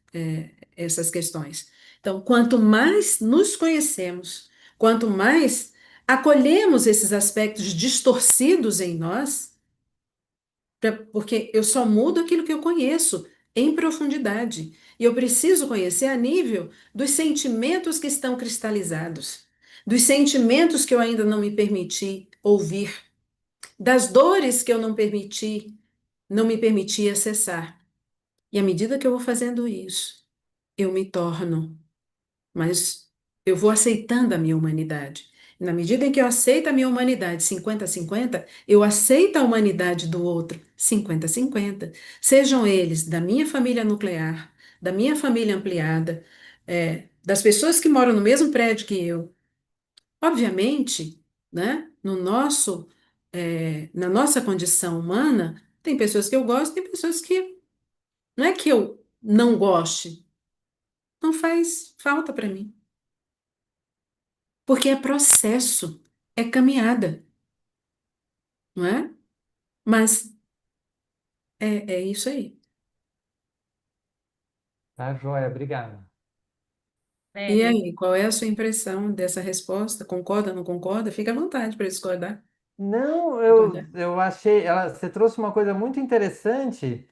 A: essas questões. Então, quanto mais nos conhecemos, quanto mais acolhemos esses aspectos distorcidos em nós, porque eu só mudo aquilo que eu conheço em profundidade. E eu preciso conhecer a nível dos sentimentos que estão cristalizados, dos sentimentos que eu ainda não me permiti ouvir, das dores que eu não me permiti acessar. E à medida que eu vou fazendo isso, eu me torno, mas eu vou aceitando a minha humanidade. Na medida em que eu aceito a minha humanidade 50-50, eu aceito a humanidade do outro 50-50. Sejam eles da minha família nuclear, da minha família ampliada, das pessoas que moram no mesmo prédio que eu. Obviamente, né, na nossa condição humana, tem pessoas que eu gosto, tem pessoas que não é que eu não goste, não faz falta para mim. Porque é processo, é caminhada, não é? Mas é isso aí.
L: Tá, joia, obrigado.
A: E
K: Velha,
A: aí, qual é a sua impressão dessa resposta? Concorda, não concorda? Fica à vontade para discordar.
L: Não,
A: Concordar.
L: eu achei, você trouxe uma coisa muito interessante,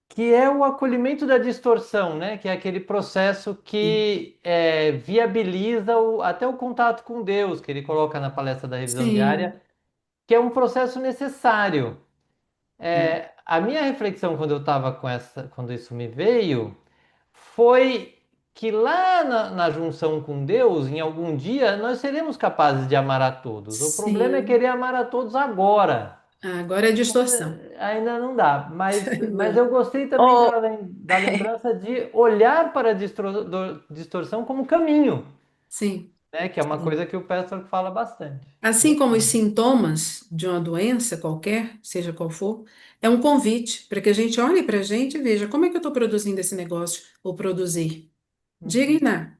L: que é o acolhimento da distorção, né? Que é aquele processo
A: Sim.
L: que viabiliza até o contato com Deus, que ele coloca na palestra da revisão
A: Sim.
L: diária, que é um processo necessário.
A: É.
L: A minha reflexão quando eu estava quando isso me veio, foi que lá na junção com Deus, em algum dia, nós seremos capazes de amar a todos. O problema é
A: Sim.
L: querer amar a todos agora.
A: Agora é distorção.
L: Ainda não dá, mas eu
A: Não.
L: gostei também
M: Oh,
L: da lembrança de olhar para a distorção como caminho.
A: Sim.
L: né? Que é uma
A: Sim.
L: coisa que o pastor fala bastante.
A: Assim como os sintomas de uma doença qualquer, seja qual for, é um convite para que a gente olhe para a gente e veja como é que eu estou produzindo esse negócio, ou produzir. Diga,
L: Uhum.
A: Iná.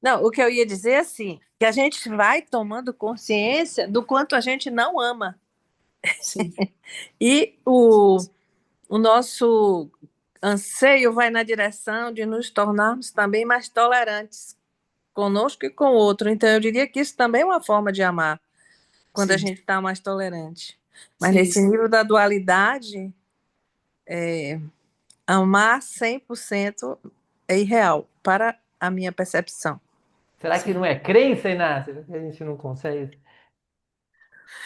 B: Não, o que eu ia dizer é assim, que a gente vai tomando consciência do quanto a gente não ama.
A: Sim,
B: E o nosso anseio vai na direção de nos tornarmos também mais tolerantes conosco e com o outro. Então, eu diria que isso também é uma forma de amar, quando a
A: sim,
B: gente está mais tolerante. Mas
A: sim,
B: nesse
A: sim.
B: nível da dualidade, amar 100% é irreal, para a minha percepção.
L: Será que não
A: Sim.
L: é crença, Inácio? Que a gente não consegue?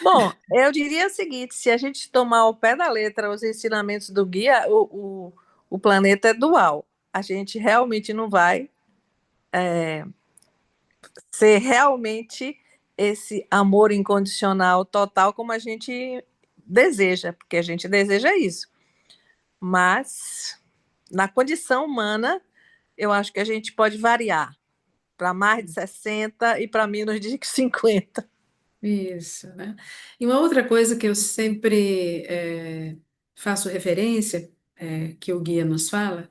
B: Bom, eu diria o seguinte: se a gente tomar ao pé da letra os ensinamentos do guia, o planeta é dual. A gente realmente não vai ser realmente esse amor incondicional total como a gente deseja, porque a gente deseja isso. Mas, na condição humana, eu acho que a gente pode variar para mais de 60 e para menos de 50.
A: Isso, né? E uma outra coisa que eu sempre faço referência, que o guia nos fala,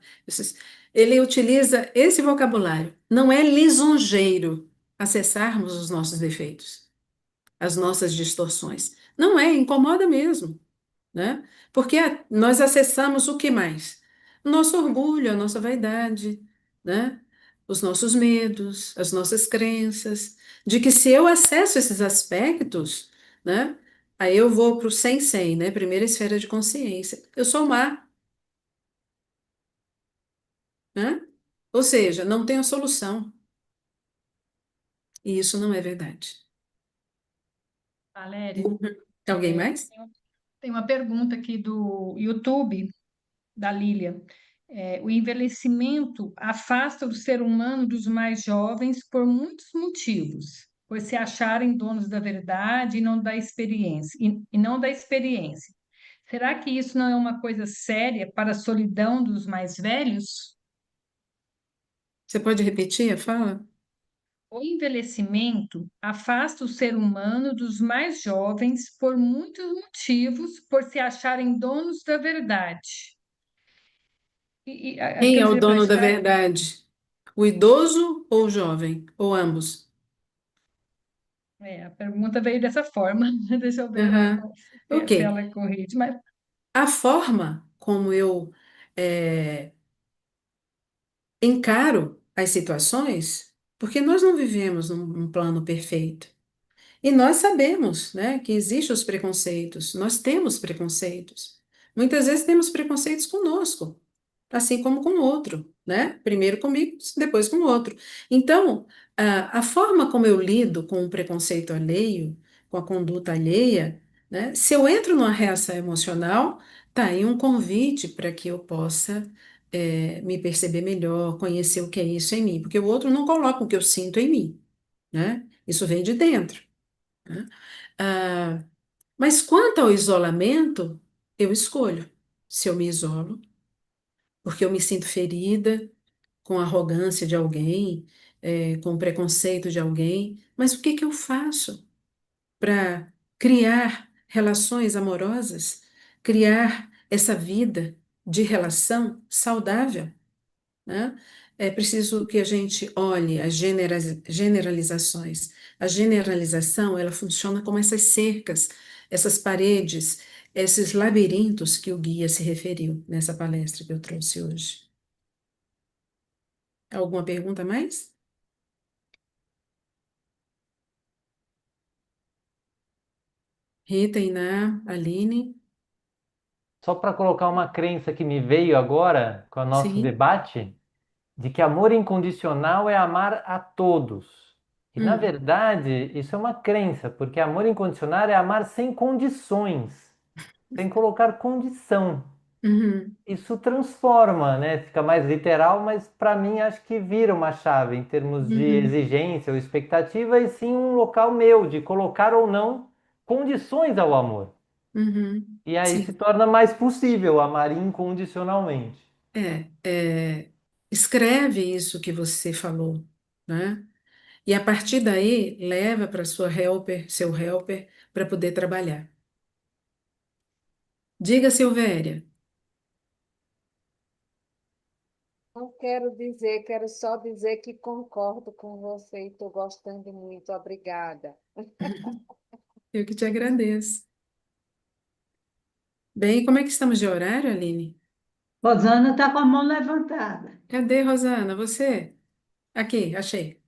A: ele utiliza esse vocabulário. Não é lisonjeiro acessarmos os nossos defeitos, as nossas distorções. Não é, incomoda mesmo, né? Porque nós acessamos o que mais? O nosso orgulho, a nossa vaidade, né? Os nossos medos, as nossas crenças, de que se eu acesso esses aspectos, né? Aí eu vou para o sem, né? Primeira esfera de consciência. Eu sou má, né? Ou seja, não tenho solução. E isso não é verdade.
K: Valéria,
A: Alguém
K: é,
A: mais?
K: tem uma pergunta aqui do YouTube, da Lília. O envelhecimento afasta o ser humano dos mais jovens por muitos motivos, por se acharem donos da verdade e não da experiência, e não da experiência. Será que isso não é uma coisa séria para a solidão dos mais velhos?
A: Você pode repetir a fala?
K: O envelhecimento afasta o ser humano dos mais jovens por muitos motivos, por se acharem donos da verdade.
A: Quem é
K: Aqueles
A: o dono da
K: reflexões.
A: verdade? O idoso ou o jovem? Ou ambos?
K: A pergunta veio dessa forma. Deixa eu ver
A: Aham. Ok.
K: se ela é correta. Mas
A: A forma como eu eh, encaro as situações, porque nós não vivemos num plano perfeito. E nós sabemos, né, que existem os preconceitos, nós temos preconceitos. Muitas vezes temos preconceitos conosco, assim como com o outro, né? Primeiro comigo, depois com o outro. Então, a forma como eu lido com o preconceito alheio, com a conduta alheia, né? Se eu entro numa reação emocional, tá aí um convite para que eu possa me perceber melhor, conhecer o que é isso em mim, porque o outro não coloca o que eu sinto em mim, né? Isso vem de dentro, né? Ah, mas quanto ao isolamento, eu escolho se eu me isolo, porque eu me sinto ferida com a arrogância de alguém, com o preconceito de alguém, mas o que que eu faço para criar relações amorosas, criar essa vida de relação saudável, né? É preciso que a gente olhe as generalizações. A generalização, ela funciona como essas cercas, essas paredes, esses labirintos que o guia se referiu nessa palestra que eu trouxe hoje. Alguma pergunta mais? Rita, Iná, Aline?
L: Só para colocar uma crença que me veio agora com o nosso
A: Sim.
L: debate, de que amor incondicional é amar a todos. E na
A: Hum,
L: verdade, isso é uma crença, porque amor incondicional é amar sem condições, sem colocar condição.
A: uhum,
L: Isso transforma, né? Fica mais literal, mas para mim acho que vira uma chave em termos de
A: uhum,
L: exigência ou expectativa, e sim um local meu de colocar ou não condições ao amor.
A: uhum.
L: E aí se
A: Sim.
L: torna mais possível amar incondicionalmente.
A: Escreve isso que você falou, né? E a partir daí, leva para sua helper, seu helper, para poder trabalhar. Diga, Silvéria.
I: Não quero dizer, quero só dizer que concordo com você e estou gostando muito. Obrigada.
A: Eu que te agradeço. Bem, como é que estamos de horário, Aline?
J: Rosana está com a mão levantada.
A: Cadê, Rosana? Você? Aqui, achei.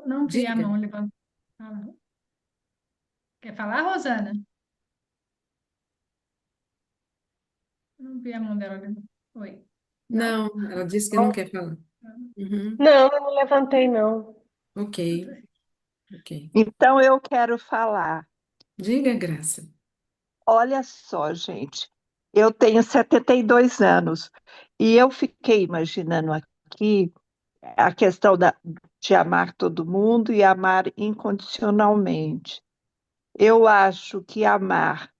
K: Não vi a
A: Diga.
K: mão levantada. Quer falar, Rosana? Não vi a mão dela levantada. Oi. Não?
A: Não, ela disse que não quer falar. Uhum.
B: Não, eu não levantei, não.
A: Ok, ok.
M: Então eu quero falar.
A: Diga, Graça.
M: Olha só, gente, eu tenho 72 anos e eu fiquei imaginando aqui a questão de amar todo mundo e amar incondicionalmente. Eu acho que amar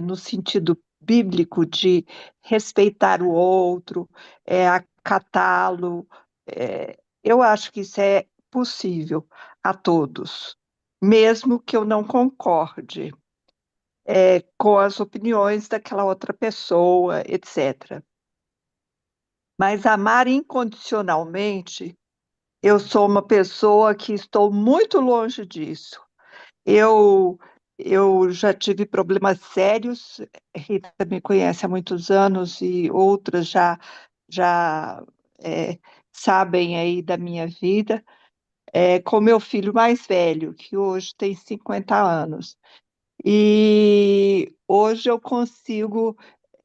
M: no sentido bíblico de respeitar o outro, acatá-lo, eu acho que isso é possível a todos, mesmo que eu não concorde com as opiniões daquela outra pessoa, etc. Mas amar incondicionalmente, eu sou uma pessoa que estou muito longe disso. Eu, eu já tive problemas sérios, Rita me conhece há muitos anos e outras já é, sabem aí da minha vida, com meu filho mais velho, que hoje tem 50 anos. E hoje eu consigo,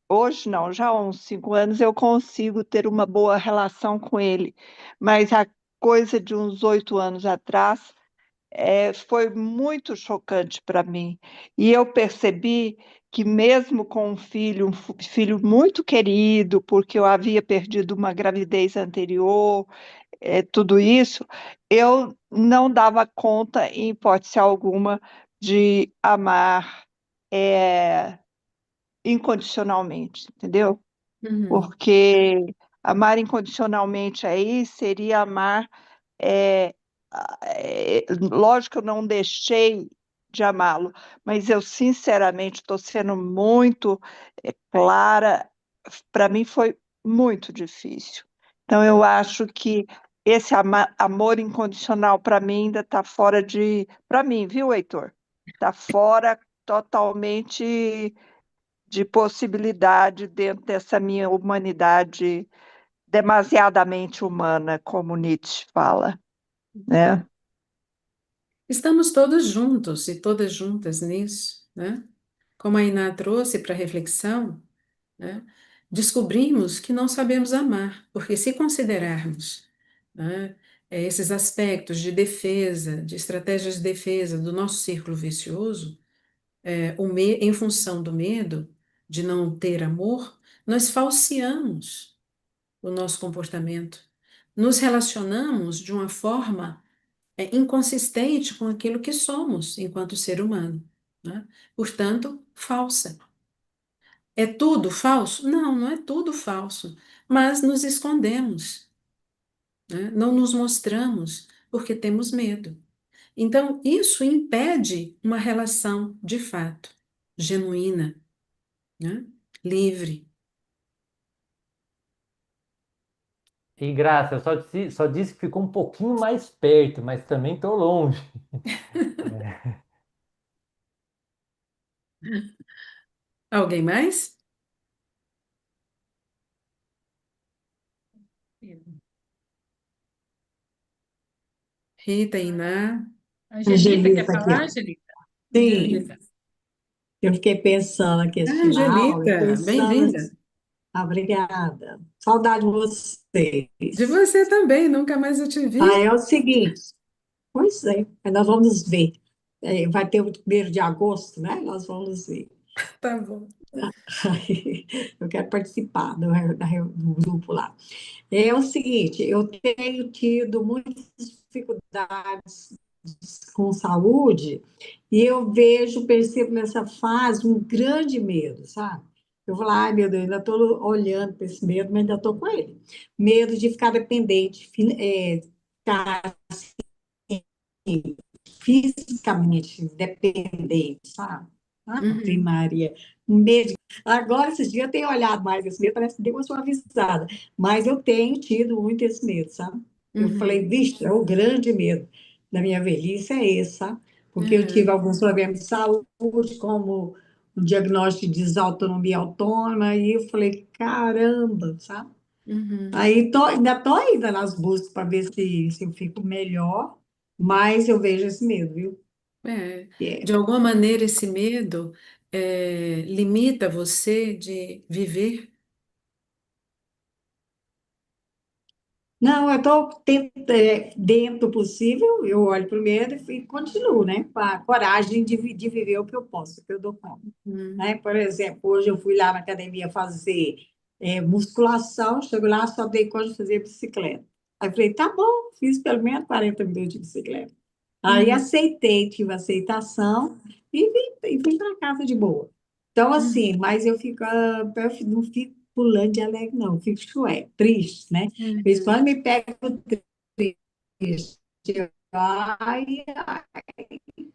M: hoje não, já há uns 5 anos eu consigo ter uma boa relação com ele, mas a coisa de uns 8 anos atrás foi muito chocante para mim. E eu percebi que mesmo com um filho muito querido, porque eu havia perdido uma gravidez anterior, tudo isso, eu não dava conta, em hipótese alguma, de amar é, incondicionalmente, entendeu?
A: Uhum.
M: Porque amar incondicionalmente aí seria amar. é, Lógico que eu não deixei de amá-lo, mas eu sinceramente estou sendo muito clara. Para mim foi muito difícil. Então eu acho que esse amor incondicional para mim ainda está fora para mim, viu, Heitor? Está fora totalmente de possibilidade dentro dessa minha humanidade demasiadamente humana, como Nietzsche fala, né?
A: Estamos todos juntos e todas juntas nisso, né? Como a Iná trouxe para reflexão, né? Descobrimos que não sabemos amar, porque se considerarmos, né, esses aspectos de defesa, de estratégias de defesa do nosso círculo vicioso, em função do medo de não ter amor, nós falseamos o nosso comportamento, nos relacionamos de uma forma inconsistente com aquilo que somos enquanto ser humano, né? Portanto, falsa. É tudo falso? Não, não é tudo falso, mas nos escondemos, né? Não nos mostramos porque temos medo. Então, isso impede uma relação de fato, genuína, né? Livre.
L: E Graça, eu só disse que ficou um pouquinho mais perto, mas também estou longe.
A: Alguém mais? Rita, Iná.
K: Angelita, quer
N: Angelita aqui,
K: falar,
N: ó.
K: Angelita?
N: Sim,
K: Angelita.
N: eu fiquei pensando aqui
A: Ah,
N: esse final e
A: Angelita,
N: pensando
A: bem-vinda.
N: assim, obrigada. Saudade de
A: De
N: vocês.
A: você também, nunca mais eu te
N: Aí
A: vi.
N: é o seguinte, pois é, nós vamos ver. Vai ter o 1º de agosto, né? Nós vamos ver.
A: Tá bom.
N: Aí, eu quero participar do grupo lá. É o seguinte, eu tenho tido muitas dificuldades com saúde e eu percebo nessa fase um grande medo, sabe? Eu falo, ai, meu Deus, ainda estou olhando para esse medo, mas ainda estou com ele. Medo de ficar dependente, ficar fisicamente dependente, sabe? Ah,
A: Uhum.
N: Maria, um medo. Agora, esses dias eu tenho olhado mais esse medo, parece que deu uma suavizada, mas eu tenho tido muito esse medo, sabe? Eu falei,
A: Uhum.
N: vixe, é o grande medo da minha velhice é esse, sabe? Porque eu tive
A: Uhum.
N: alguns problemas de saúde, como um diagnóstico de desautonomia autônoma, e eu falei, caramba, sabe?
A: Uhum.
N: Aí ainda estou ainda nas buscas para ver se eu fico melhor, mas eu vejo esse medo, viu?
A: É,
N: É.
A: de alguma maneira, esse medo limita você de viver.
N: Não, eu estou dentro do possível, eu olho para o medo e continuo, né? Com a coragem de viver o que eu posso, o que eu dou conta.
A: Uhum.
N: Né? Por exemplo, hoje eu fui lá na academia fazer musculação, chego lá, só dei conta de fazer bicicleta. Aí eu falei, tá bom, fiz pelo menos 40 minutos de bicicleta. Aí
A: Uhum.
N: aceitei, tive aceitação e vim para casa de boa. Então, assim,
A: Uhum.
N: mas eu fico, eu não fico pulando de alegre, não, eu fico triste, né? De vez em
A: Uhum.
N: quando me pego triste. Ai,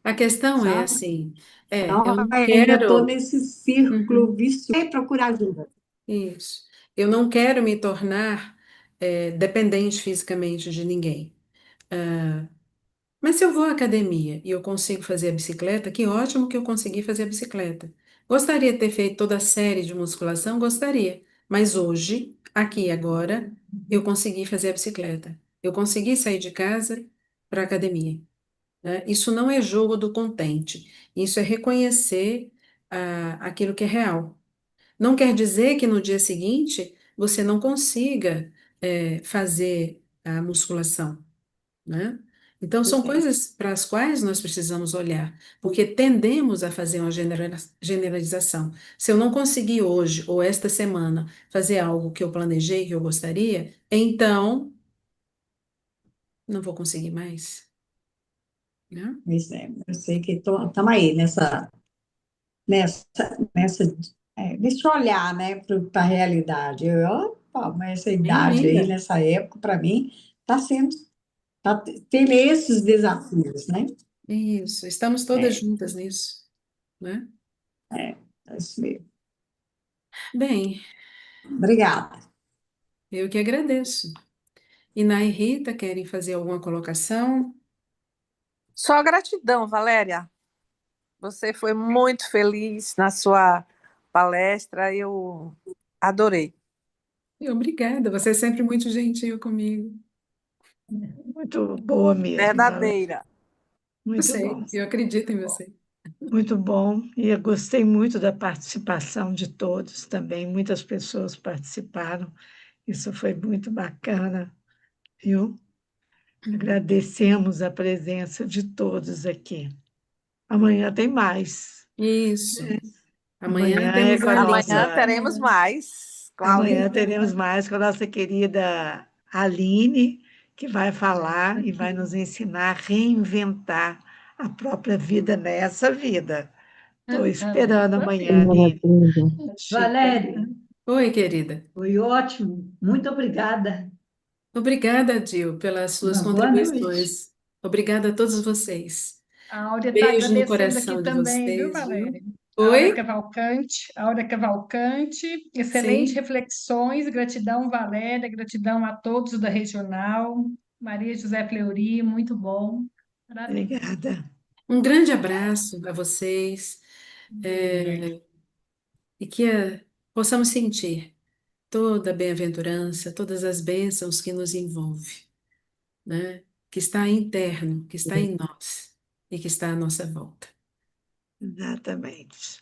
A: A questão é
N: sabe?
A: assim,
N: Então,
A: eu não
N: ainda estou
A: quero.
N: nesse círculo
A: Uhum.
N: vicioso. E procurar ajuda.
A: Isso. Eu não quero me tornar dependente fisicamente de ninguém. Ah, mas se eu vou à academia e eu consigo fazer a bicicleta, que ótimo que eu consegui fazer a bicicleta. Gostaria de ter feito toda a série de musculação? Gostaria. Mas hoje, aqui e agora, eu consegui fazer a bicicleta. Eu consegui sair de casa para a academia, né? Isso não é jogo do contente. Isso é reconhecer aquilo que é real. Não quer dizer que no dia seguinte você não consiga fazer a musculação, né? Então, são
N: Pois é.
A: coisas para as quais nós precisamos olhar, porque tendemos a fazer uma generalização. Se eu não conseguir hoje ou esta semana fazer algo que eu planejei, que eu gostaria, então não vou conseguir mais, né?
N: Pois é, eu sei que estamos aí nessa, nesse olhar, né, para a realidade. Opa, mas essa
A: Bem
N: idade aí,
A: linda.
N: nessa época, para mim, está sendo, tem esses desafios, né?
A: Isso, estamos todas
N: É,
A: juntas nisso, né?
N: é isso mesmo.
A: Bem,
N: Obrigada.
A: eu que agradeço. Iná e Rita querem fazer alguma colocação?
B: Só gratidão, Valéria. Você foi muito feliz na sua palestra, eu adorei.
A: Obrigada, você é sempre muito gentil comigo.
J: Muito boa mesmo, Valéria.
B: Verdadeira.
A: Eu
J: Muito bom.
A: sei, eu acredito em você.
J: Muito bom. E eu gostei muito da participação de todos também. Muitas pessoas participaram. Isso foi muito bacana, viu?
A: Uhum.
J: Agradecemos a presença de todos aqui. Amanhã tem mais.
A: Isso. Amanhã
J: Amanhã é
A: temos
J: com
A: a
J: a
B: Amanhã
A: Aline.
J: nossa.
B: teremos mais com a
J: Amanhã
B: Aline.
J: teremos mais com a nossa querida Aline, que vai falar e vai nos ensinar a reinventar a própria vida nessa vida. Estou esperando amanhã, Aline. Chica.
G: Valéria,
A: Oi, querida.
G: foi ótimo. Muito obrigada.
A: Obrigada, Dil, pelas suas
G: Uma boa noite.
A: contribuições. Obrigada a todos vocês.
K: A Áurea está
A: Beijo no
K: agradecendo aqui
A: coração de
K: também, viu,
A: vocês, viu?
K: Valéria?
A: Oi?
K: Áurea Cavalcante, excelentes
A: Sim.
K: reflexões, gratidão, Valéria, gratidão a todos da regional, Maria José Fleury, muito bom, parabéns.
J: Obrigada.
A: Um grande abraço a vocês, e que possamos sentir toda a bem-aventurança, todas as bênçãos que nos envolve, né? Que está interno, que está em nós e que está à nossa volta.
J: Exatamente.